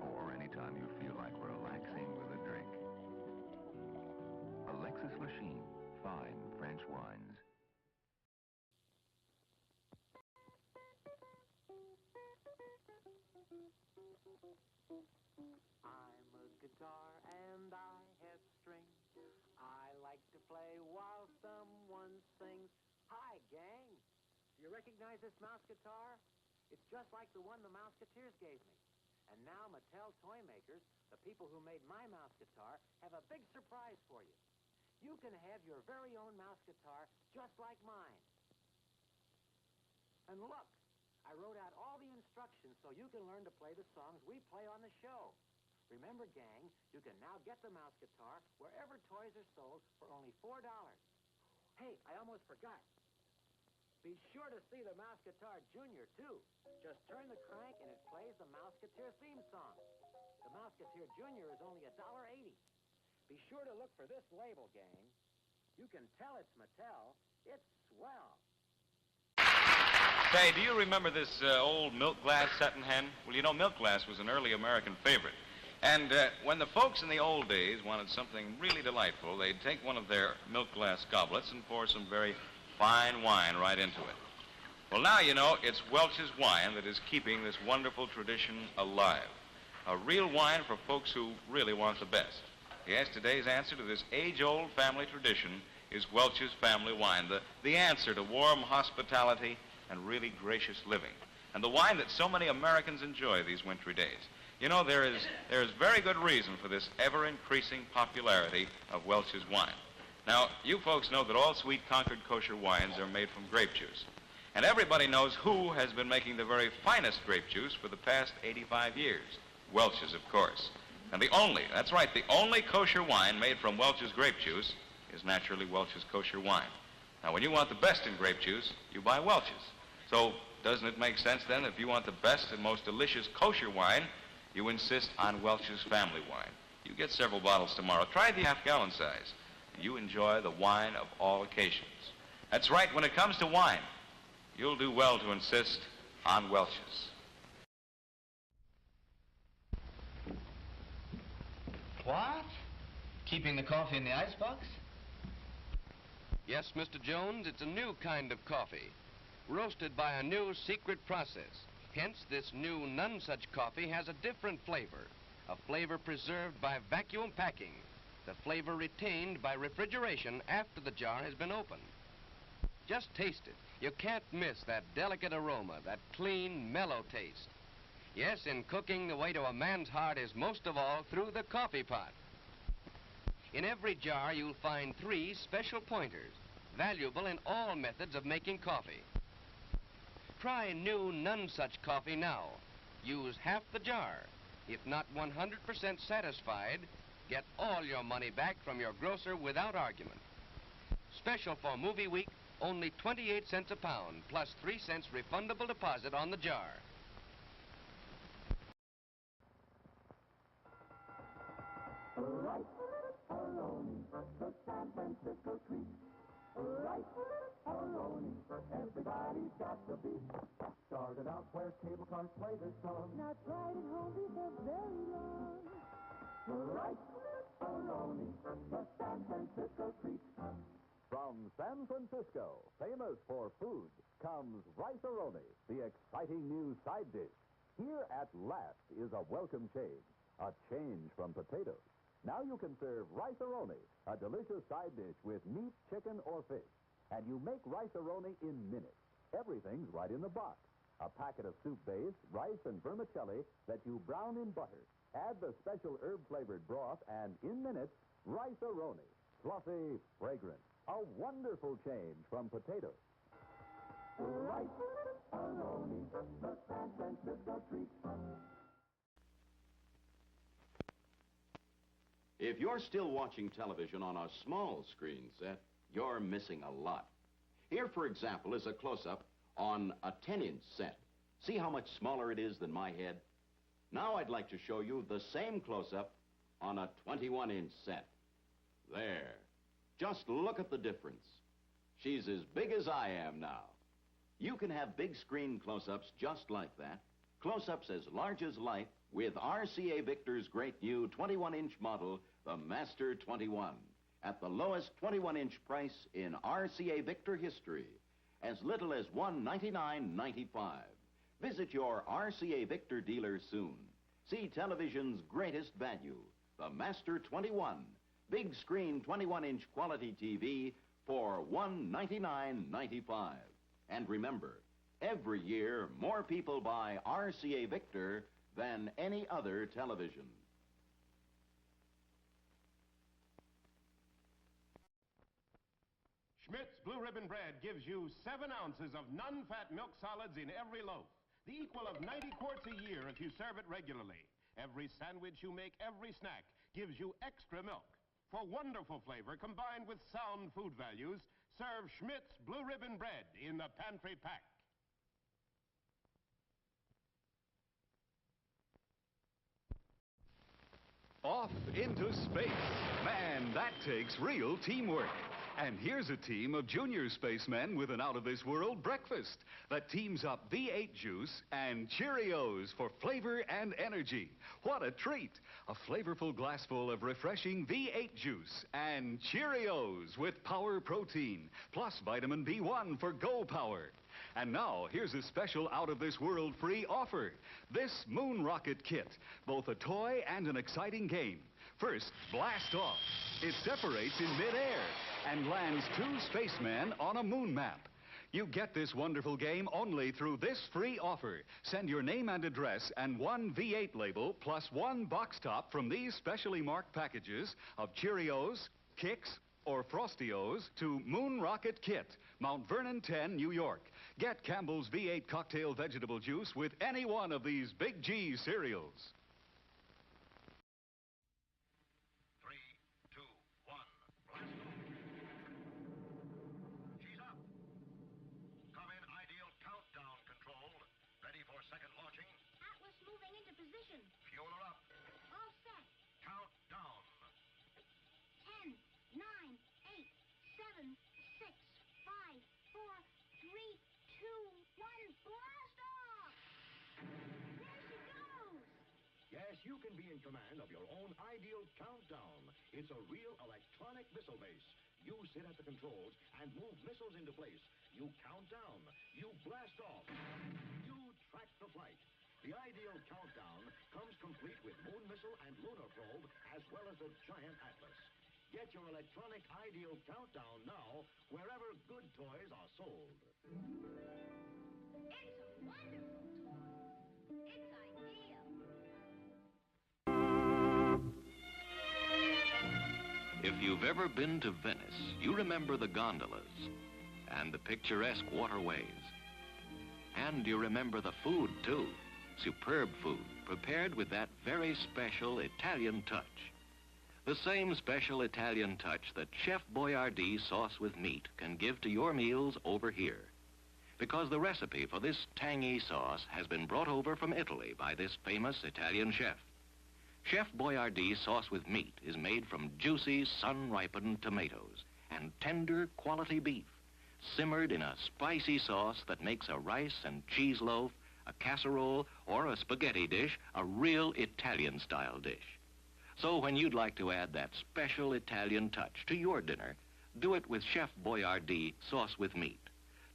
or anytime you feel like relaxing with a drink. Alexis Lachine, fine French wines. I'm a guitar and I have strings. I like to play while someone sings. Hi, gang. Do you recognize this mouse guitar? It's just like the one the Mouseketeers gave me. And now Mattel Toy Makers, the people who made my mouse guitar, have a big surprise for you. You can have your very own mouse guitar just like mine. And look, I wrote out all the instructions so you can learn to play the songs we play on the show. Remember, gang, you can now get the mouse guitar wherever toys are sold for only $4. Hey, I almost forgot. Be sure to see the Mouseketeer Junior, too. Just turn the crank and it plays the Mouseketeer theme song. The Mouseketeer Junior is only $1.80. Be sure to look for this label, gang. You can tell it's Mattel. It's swell. Say, do you remember this old milk glass satin hen? Well, you know, milk glass was an early American favorite. And when the folks in the old days wanted something really delightful, they'd take one of their milk glass goblets and pour some very fine wine right into it. Well, now, you know, it's Welch's wine that is keeping this wonderful tradition alive. A real wine for folks who really want the best. Yes, today's answer to this age-old family tradition is Welch's family wine, the answer to warm hospitality and really gracious living, and the wine that so many Americans enjoy these wintry days. You know, there is very good reason for this ever-increasing popularity of Welch's wine. Now, you folks know that all sweet Concord kosher wines are made from grape juice. And everybody knows who has been making the very finest grape juice for the past 85 years. Welch's, of course. And that's right, the only kosher wine made from Welch's grape juice is naturally Welch's kosher wine. Now, when you want the best in grape juice, you buy Welch's. So, doesn't it make sense then, if you want the best and most delicious kosher wine, you insist on Welch's family wine? You get several bottles tomorrow. Try the half-gallon size. You enjoy the wine of all occasions. That's right, when it comes to wine, you'll do well to insist on Welch's. What? Keeping the coffee in the icebox? Yes, Mr. Jones, it's a new kind of coffee, roasted by a new secret process. Hence, this new none-such coffee has a different flavor, a flavor preserved by vacuum packing, the flavor retained by refrigeration after the jar has been opened. Just taste it. You can't miss that delicate aroma, that clean, mellow taste. Yes, in cooking, the way to a man's heart is most of all through the coffee pot. In every jar, you'll find 3 special pointers, valuable in all methods of making coffee. Try new none-such coffee now. Use half the jar. If not 100% satisfied, get all your money back from your grocer without argument. Special for Movie Week, only 28 cents a pound, plus 3 cents refundable deposit on the jar. Everybody's got the beat. Started out where cable cars play this song. Now try it at home before very long. Rice-A-Roni, the San Francisco treat. From San Francisco, famous for food, comes Rice-A-Roni, the exciting new side dish. Here at last is a welcome change from potatoes. Now you can serve Rice-A-Roni, a delicious side dish with meat, chicken, or fish. And you make Rice-A-Roni in minutes. Everything's right in the box. A packet of soup base, rice, and vermicelli that you brown in butter. Add the special herb-flavored broth, and in minutes, Rice-A-Roni. Fluffy, fragrant. A wonderful change from potatoes. Rice-A-Roni, the San Francisco treat. If you're still watching television on a small screen set, you're missing a lot. Here, for example, is a close-up on a 10-inch set. See how much smaller it is than my head? Now I'd like to show you the same close-up on a 21-inch set. There. Just look at the difference. She's as big as I am now. You can have big screen close-ups just like that. Close-ups as large as life with RCA Victor's great new 21-inch model, the Master 21. At the lowest 21-inch price in RCA Victor history, as little as $199.95. Visit your RCA Victor dealer soon. See television's greatest value, the Master 21, big screen 21-inch quality TV for $199.95. And remember, every year more people buy RCA Victor than any other television. Schmidt's Blue Ribbon Bread gives you 7 ounces of non-fat milk solids in every loaf, the equal of 90 quarts a year if you serve it regularly. Every sandwich you make, every snack, gives you extra milk. For wonderful flavor combined with sound food values, serve Schmidt's Blue Ribbon Bread in the pantry pack. Off into space. Man, that takes real teamwork. And here's a team of junior spacemen with an out-of-this-world breakfast that teams up V8 juice and Cheerios for flavor and energy. What a treat! A flavorful glassful of refreshing V8 juice and Cheerios with power protein, plus vitamin B1 for Go Power. And now, here's a special out-of-this-world free offer. This Moon Rocket Kit, both a toy and an exciting game. First, blast off. It separates in midair and lands 2 spacemen on a moon map. You get this wonderful game only through this free offer. Send your name and address and one V8 label plus one box top from these specially marked packages of Cheerios, Kix, or Frosty-O's to Moon Rocket Kit, Mount Vernon 10, New York. Get Campbell's V8 cocktail vegetable juice with any one of these Big G cereals. 3, 2, 1, blast off. She's up. Come in ideal countdown control. Ready for second launching. Atlas moving into position. Fuel her up. All set. Count down. 10, 9, 8, 7, 6, 5, 4, 3, 2, 1, blast off! There she goes! Yes, you can be in command of your own ideal countdown. It's a real electronic missile base. You sit at the controls and move missiles into place. You count down. You blast off. You track the flight. The ideal countdown comes complete with moon missile and lunar probe, as well as a giant atlas. Get your electronic ideal countdown now, wherever good toys are sold. It's a wonderful toy. It's ideal. If you've ever been to Venice, you remember the gondolas and the picturesque waterways. And you remember the food, too. Superb food, prepared with that very special Italian touch. The same special Italian touch that Chef Boyardee sauce with meat can give to your meals over here. Because the recipe for this tangy sauce has been brought over from Italy by this famous Italian chef. Chef Boyardee sauce with meat is made from juicy, sun-ripened tomatoes and tender quality beef, simmered in a spicy sauce that makes a rice and cheese loaf, a casserole, or a spaghetti dish a real Italian-style dish. So when you'd like to add that special Italian touch to your dinner, do it with Chef Boyardee sauce with meat.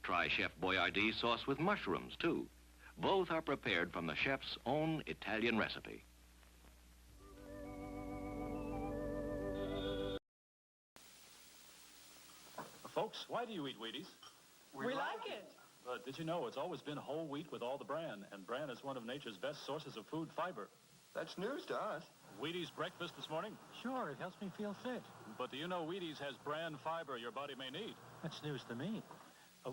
Try Chef Boyardee sauce with mushrooms, too. Both are prepared from the chef's own Italian recipe. Folks, why do you eat Wheaties? We like it. But did you know it's always been whole wheat with all the bran, and bran is one of nature's best sources of food fiber. That's news to us. Wheaties breakfast this morning? Sure, it helps me feel fit. But do you know Wheaties has bran fiber your body may need? That's news to me.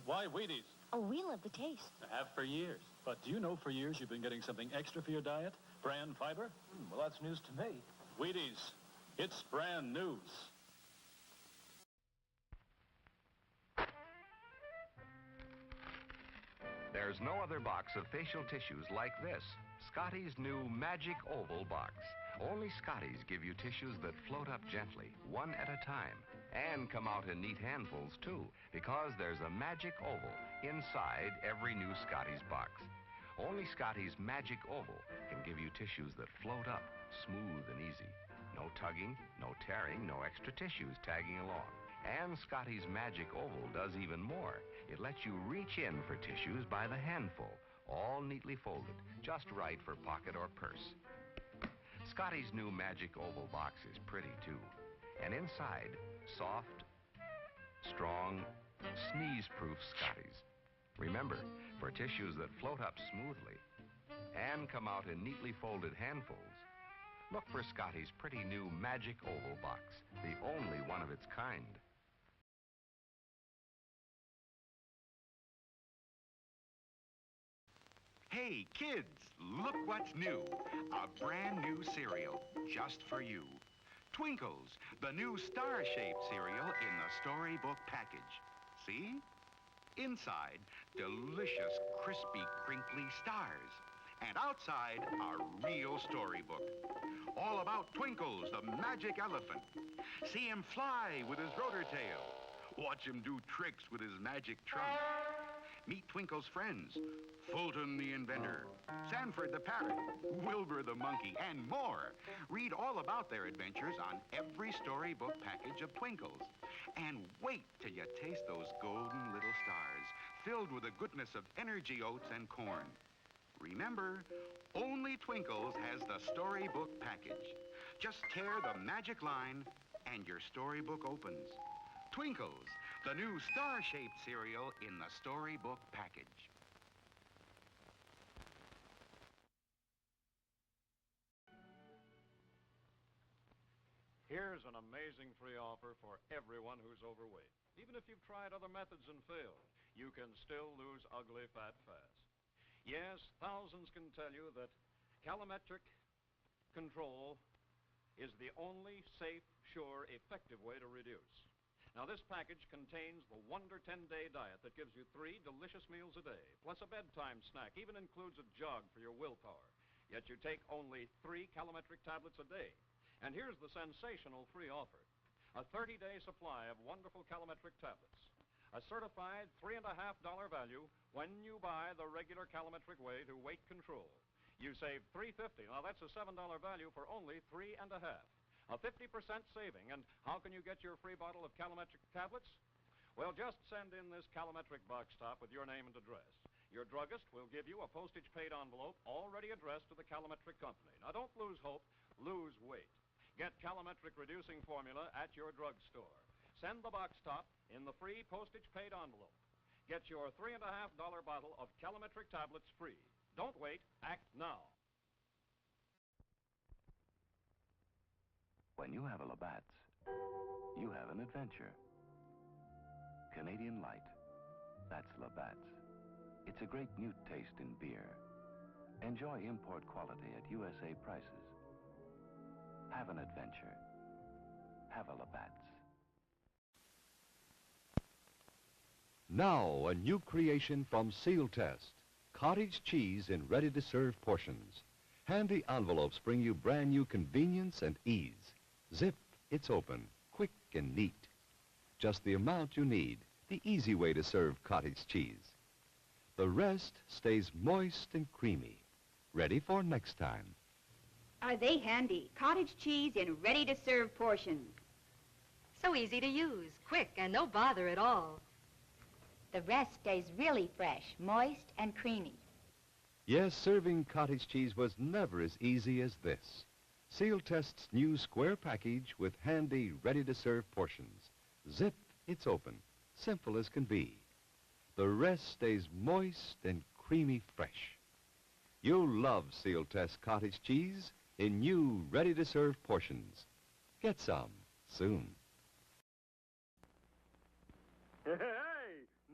Why Wheaties? Oh, we love the taste. I have for years. But do you know for years you've been getting something extra for your diet? Bran fiber? Well, that's news to me. Wheaties. It's brand news. There's no other box of facial tissues like this. Scotty's new Magic Oval box. Only Scotty's give you tissues that float up gently, one at a time, and come out in neat handfuls, too, because there's a Magic Oval inside every new Scotty's box. Only Scotty's Magic Oval can give you tissues that float up, smooth and easy. No tugging, no tearing, no extra tissues tagging along. And Scotty's Magic Oval does even more. It lets you reach in for tissues by the handful, all neatly folded, just right for pocket or purse. Scotty's new Magic Oval box is pretty, too. And inside, soft, strong, sneeze-proof Scotty's. Remember, for tissues that float up smoothly and come out in neatly folded handfuls, look for Scotty's pretty new Magic Oval box, the only one of its kind. Hey, kids, look what's new. A brand new cereal, just for you. Twinkles, the new star-shaped cereal in the storybook package. See? Inside, delicious, crispy, crinkly stars. And outside, a real storybook. All about Twinkles, the magic elephant. See him fly with his rotor tail. Watch him do tricks with his magic trunk. Meet Twinkle's friends, Fulton the inventor, Sanford the parrot, Wilbur the monkey, and more. Read all about their adventures on every storybook package of Twinkles. And wait till you taste those golden little stars, filled with the goodness of energy oats and corn. Remember, only Twinkles has the storybook package. Just tear the magic line and your storybook opens. Twinkles, The new star-shaped cereal in the storybook package. Here's an amazing free offer for everyone who's overweight. Even if you've tried other methods and failed, you can still lose ugly fat fast. Yes, thousands can tell you that calometric control is the only safe, sure, effective way to reduce. Now, this package contains the Wonder 10-Day Diet that gives you 3 delicious meals a day, plus a bedtime snack, even includes a jog for your willpower. Yet you take only 3 calometric tablets a day. And here's the sensational free offer. A 30-day supply of wonderful calometric tablets. A certified $3.50 value when you buy the regular calometric way to weight control. You save $3.50. Now, that's a $7 value for only $3.50. A 50% saving. And how can you get your free bottle of calometric tablets? Well, just send in this calometric box top with your name and address. Your druggist will give you a postage-paid envelope already addressed to the calometric company. Now, don't lose hope. Lose weight. Get calometric reducing formula at your drugstore. Send the box top in the free postage-paid envelope. Get your $3.50 bottle of calometric tablets free. Don't wait. Act now. When you have a Labatt's, you have an adventure. Canadian Light. That's Labatt's. It's a great new taste in beer. Enjoy import quality at USA prices. Have an adventure. Have a Labatt's. Now, a new creation from Seal Test. Cottage cheese in ready-to-serve portions. Handy envelopes bring you brand new convenience and ease. Zip, it's open, quick and neat. Just the amount you need, the easy way to serve cottage cheese. The rest stays moist and creamy, ready for next time. Are they handy? Cottage cheese in ready-to-serve portions. So easy to use, quick, and no bother at all. The rest stays really fresh, moist, and creamy. Yes, serving cottage cheese was never as easy as this. Seal Test's new square package with handy, ready-to-serve portions. Zip, it's open, simple as can be. The rest stays moist and creamy fresh. You'll love Seal Test cottage cheese in new, ready-to-serve portions. Get some soon. Hey,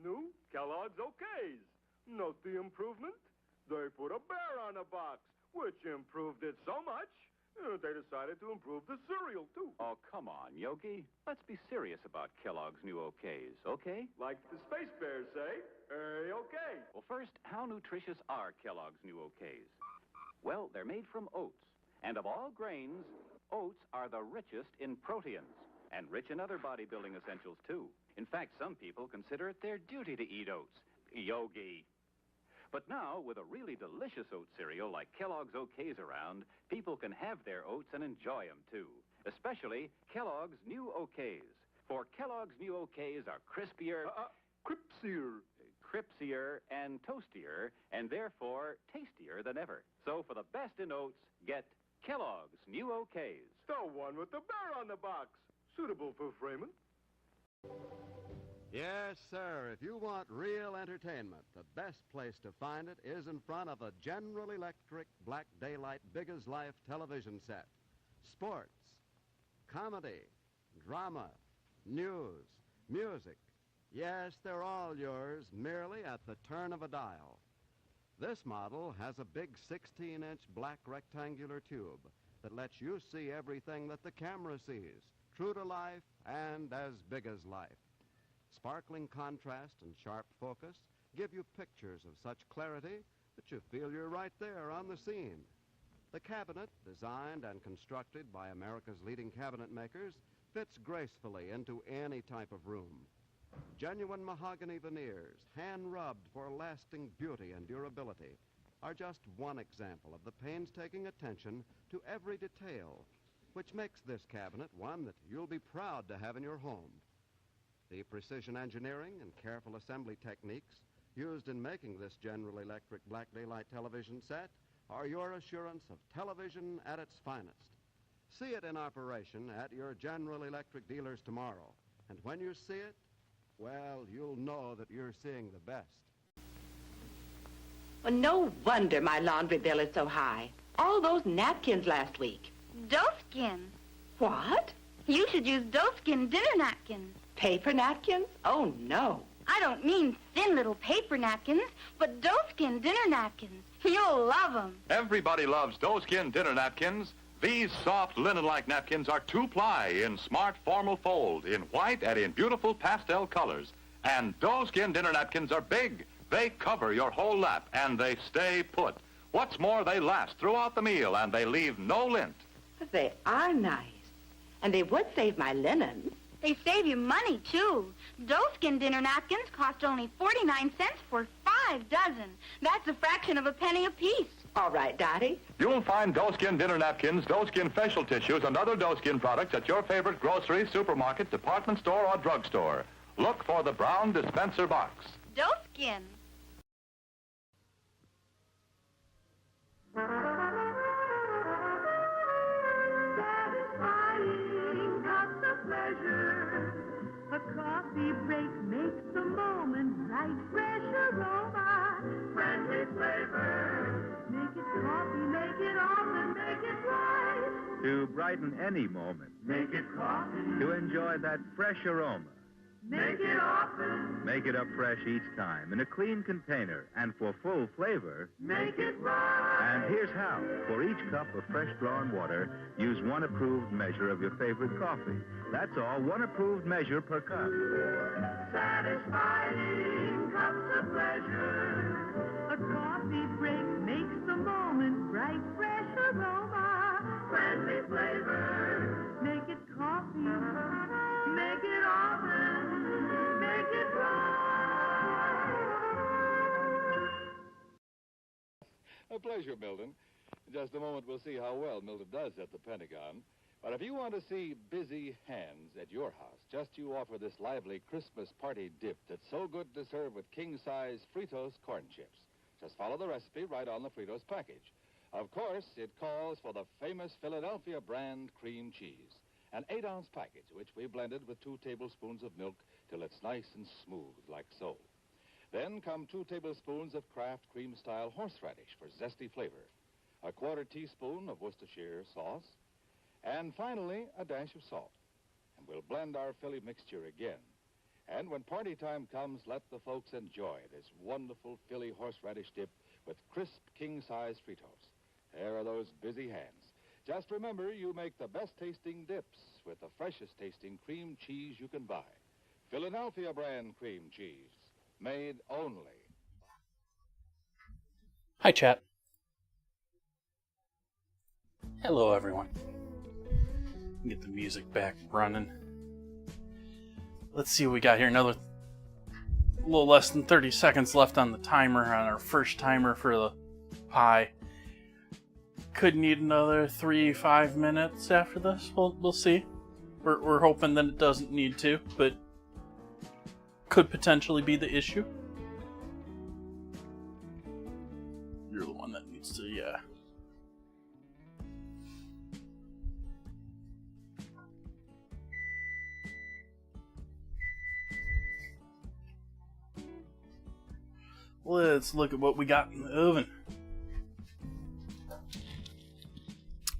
new Kellogg's Okays. Note the improvement? They put a bear on the box, which improved it so much, they decided to improve the cereal, too. Oh, come on, Yogi. Let's be serious about Kellogg's new Okays, okay? Like the Space Bears say, hey, okay. Well, first, how nutritious are Kellogg's new Okays? Well, they're made from oats. And of all grains, oats are the richest in proteins and rich in other bodybuilding essentials, too. In fact, some people consider it their duty to eat oats. Yogi. But now, with a really delicious oat cereal like Kellogg's Okays around, people can have their oats and enjoy them, too. Especially Kellogg's new Okays. For Kellogg's new Okays are crispier... Cripsier and toastier, and therefore tastier than ever. So for the best in oats, get Kellogg's new Okays. The one with the bear on the box. Suitable for Freeman. Yes, sir. If you want real entertainment, the best place to find it is in front of a General Electric Black Daylight Big-as-Life television set. Sports, comedy, drama, news, music. Yes, they're all yours, merely at the turn of a dial. This model has a big 16-inch black rectangular tube that lets you see everything that the camera sees, true to life and as big as life. Sparkling contrast and sharp focus give you pictures of such clarity that you feel you're right there on the scene. The cabinet, designed and constructed by America's leading cabinet makers, fits gracefully into any type of room. Genuine mahogany veneers, hand-rubbed for lasting beauty and durability, are just one example of the painstaking attention to every detail, which makes this cabinet one that you'll be proud to have in your home. The precision engineering and careful assembly techniques used in making this General Electric Black Daylight television set are your assurance of television at its finest. See it in operation at your General Electric dealers tomorrow. And when you see it, well, you'll know that you're seeing the best. Well, no wonder my laundry bill is so high. All those napkins last week. Doeskin. What? You should use doeskin dinner napkins. Paper napkins? Oh, no. I don't mean thin little paper napkins, but doeskin dinner napkins. You'll love them. Everybody loves doeskin dinner napkins. These soft linen-like napkins are 2-ply in smart formal fold, in white and in beautiful pastel colors. And doeskin dinner napkins are big. They cover your whole lap, and they stay put. What's more, they last throughout the meal, and they leave no lint. But they are nice. And they would save my linen. They save you money, too. Doeskin dinner napkins cost only 49 cents for 5 dozen. That's a fraction of a penny apiece. All right, Dottie. You'll find doeskin dinner napkins, doeskin facial tissues, and other doeskin products at your favorite grocery, supermarket, department store, or drugstore. Look for the brown dispenser box. Doeskin. Satisfying cups of pleasure. A coffee break makes the moment bright, fresh aroma, friendly flavor. Make it coffee, make it often, make it right. To brighten any moment. Make it coffee. To enjoy that fresh aroma. Make it often. Make it up fresh each time in a clean container. And for full flavor, Make it right. and here's how. For each cup of fresh drawn water, use one approved measure of your favorite coffee. That's all, one approved measure per cup. Satisfying cups of pleasure. A coffee break makes the moment bright, fresh aroma, friendly flavor. Make it coffee. Make it often. Make it right. A pleasure, Milton. In just a moment, we'll see how well Milton does at the Pentagon. But if you want to see busy hands at your house, just you offer this lively Christmas party dip that's so good to serve with king-size Fritos corn chips. Just follow the recipe right on the Fritos package. Of course, it calls for the famous Philadelphia brand cream cheese, an 8-ounce package, which we blended with 2 tablespoons of milk till it's nice and smooth like so. Then come 2 tablespoons of Kraft cream-style horseradish for zesty flavor, a 1/4 teaspoon of Worcestershire sauce, and finally, a dash of salt. And we'll blend our Philly mixture again. And when party time comes, let the folks enjoy this wonderful Philly horseradish dip with crisp king-size Fritos. There are those busy hands. Just remember, you make the best-tasting dips with the freshest-tasting cream cheese you can buy. Philadelphia brand cream cheese, made only. Hi, chat. Hello, everyone. Get the music back running. Let's see what we got here. Another little less than 30 seconds left on the timer, on our first timer for the pie. Could need another 3-5 minutes after this. We'll see. We're hoping that it doesn't need to, but could potentially be the issue. You're the one that needs to, yeah. Let's look at what we got in the oven.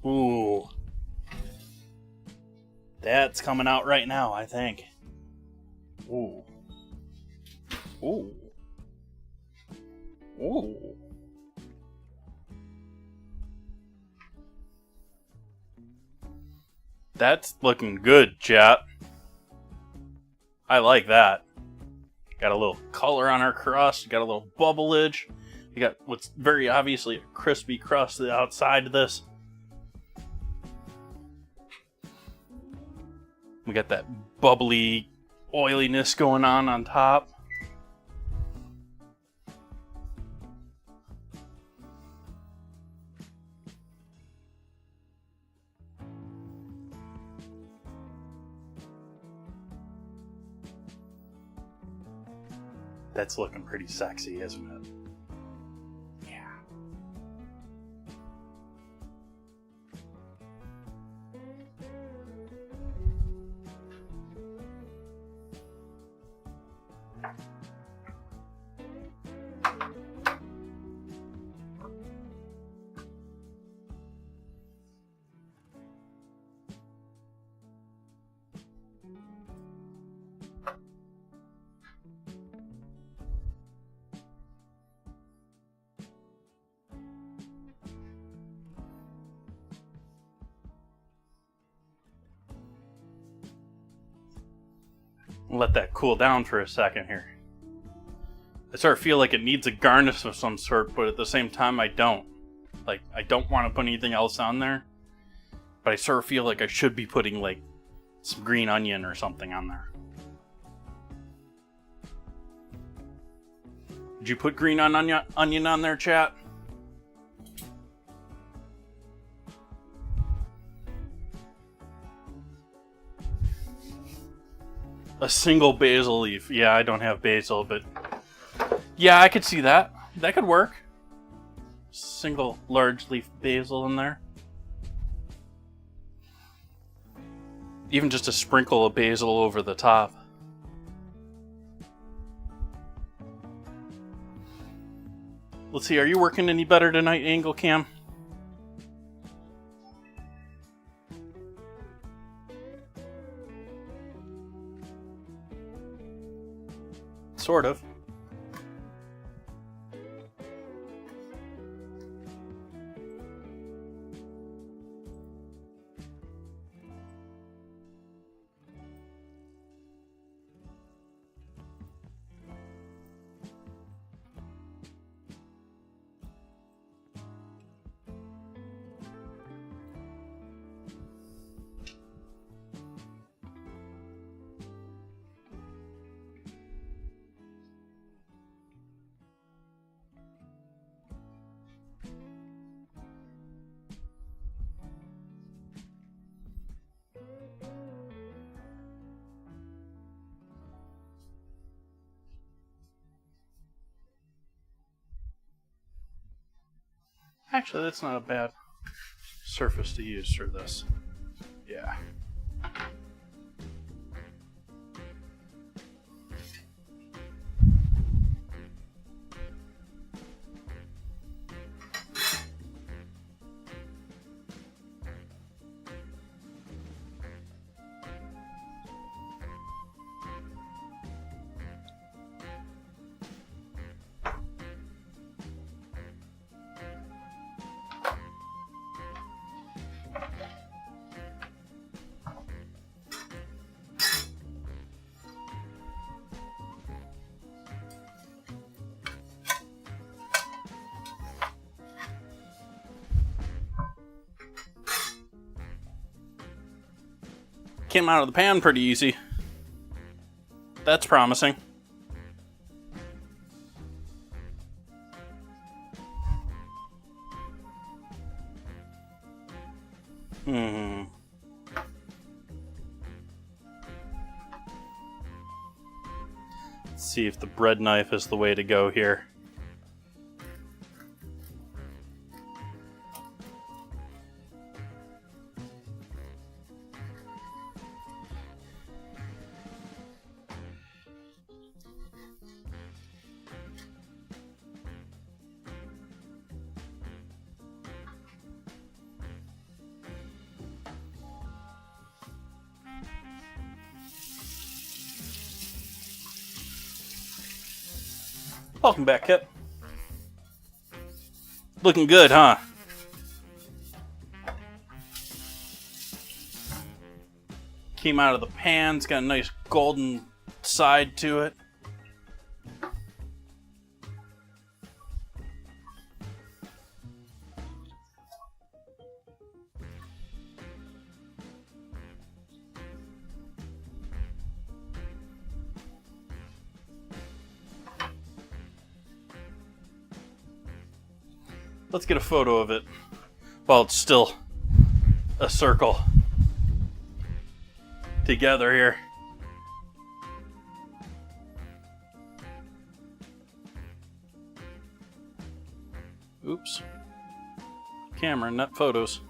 Ooh. That's coming out right now, I think. Ooh. Ooh. Ooh. That's looking good, chat. I like that. Got a little color on our crust. Got a little bubbleage. You got what's very obviously a crispy crust to the outside of this. We got that bubbly oiliness going on top. That's looking pretty sexy, isn't it? Yeah. Let that cool down for a second here. I sort of feel like it needs a garnish of some sort, but at the same time I don't. Like, I don't want to put anything else on there, but I sort of feel like I should be putting, like, some green onion or something on there. Did you put green onion on there, chat? A single basil leaf. Yeah, I don't have basil, but yeah, I could see that. That could work. Single large leaf basil in there. Even just a sprinkle of basil over the top. Let's see, are you working any better tonight, Angle Cam? Sort of. Actually, that's not a bad surface to use for this. Yeah. Came out of the pan pretty easy. That's promising. Let's see if the bread knife is the way to go here. Welcome back, Kip. Looking good, huh? Came out of the pan. It's got a nice golden side to it. Let's get a photo of it while it's still a circle together here. Oops. Camera, not photos.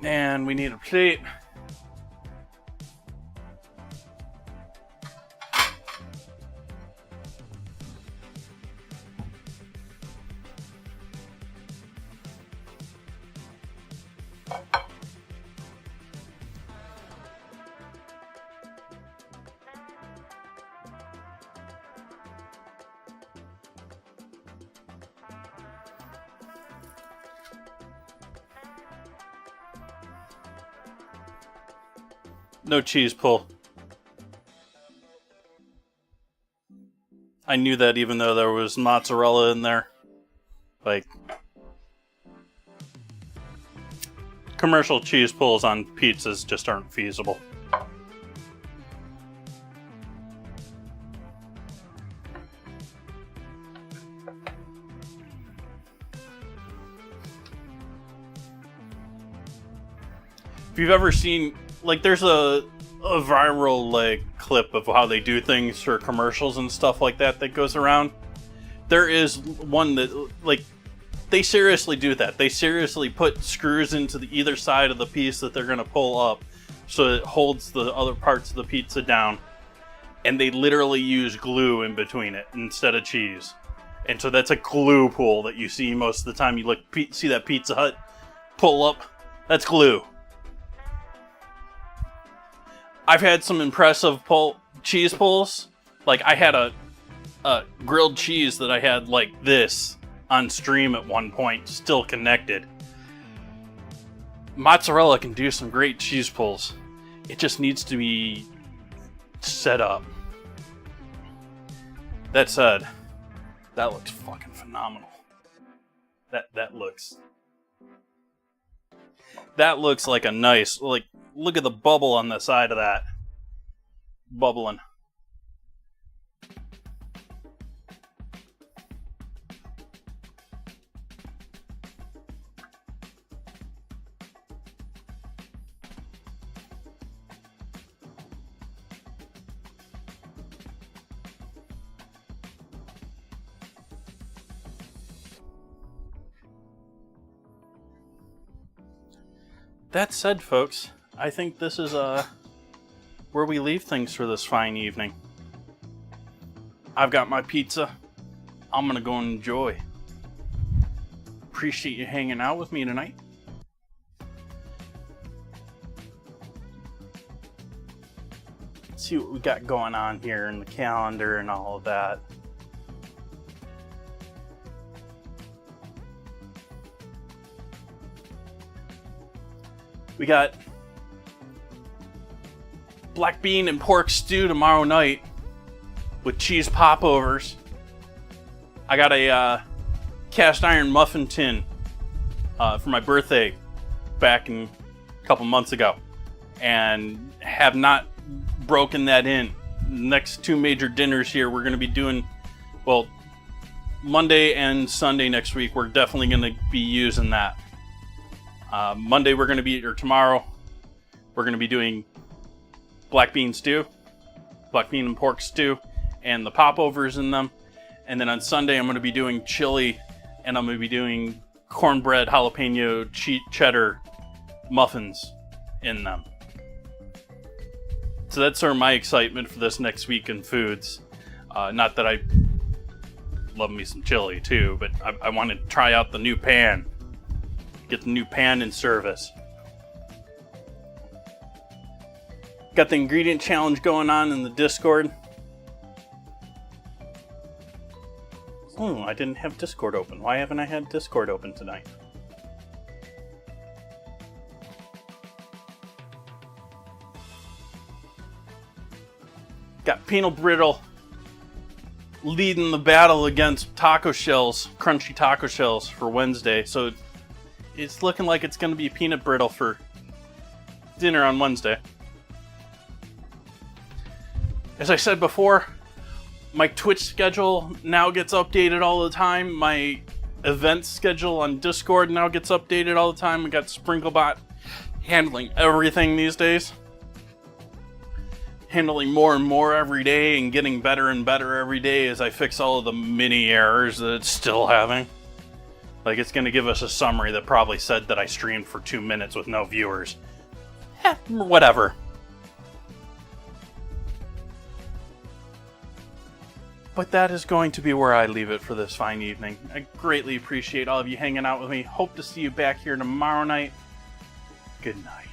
And we need a plate. No cheese pull. I knew that even though there was mozzarella in there. Like, commercial cheese pulls on pizzas just aren't feasible. If you've ever seen, like, there's a viral, like, clip of how they do things for commercials and stuff like that that goes around. There is one that, like, they seriously do that. They seriously put screws into either side of the piece that they're going to pull up so it holds the other parts of the pizza down. And they literally use glue in between it instead of cheese. And so that's a glue pull that you see most of the time. You look, see that Pizza Hut pull up? That's glue. I've had some impressive cheese pulls. Like, I had a grilled cheese that I had like this on stream at one point, still connected. Mozzarella can do some great cheese pulls. It just needs to be set up. That said, that looks fucking phenomenal. That looks like a nice, like, look at the bubble on the side of that. Bubbling. That said, folks, I think this is where we leave things for this fine evening. I've got my pizza. I'm gonna go and enjoy. Appreciate you hanging out with me tonight. Let's see what we got going on here in the calendar and all of that. We got black bean and pork stew tomorrow night with cheese popovers. I got a cast iron muffin tin for my birthday back a couple months ago, and have not broken that in. Next two major dinners here, we're going to be doing, well, Monday and Sunday next week, we're definitely going to be using that. Monday we're going to be, or tomorrow, we're going to be doing black bean stew, black bean and pork stew, and the popovers in them. And then on Sunday I'm going to be doing chili, and I'm going to be doing cornbread jalapeno cheddar muffins in them. So that's sort of my excitement for this next week in foods. Not that I love me some chili too, but I want to try out the new pan. Get the new pan in service. Got the ingredient challenge going on in the Discord. Oh, I didn't have Discord open. Why haven't I had Discord open tonight? Got Peanut Brittle leading the battle against taco shells, crunchy taco shells for Wednesday. So it's looking like it's going to be peanut brittle for dinner on Wednesday. As I said before, my Twitch schedule now gets updated all the time. My event schedule on Discord now gets updated all the time. We got Sprinklebot handling everything these days. Handling more and more every day and getting better and better every day as I fix all of the mini errors that it's still having. Like, it's going to give us a summary that probably said that I streamed for 2 minutes with no viewers. Whatever. But that is going to be where I leave it for this fine evening. I greatly appreciate all of you hanging out with me. Hope to see you back here tomorrow night. Good night.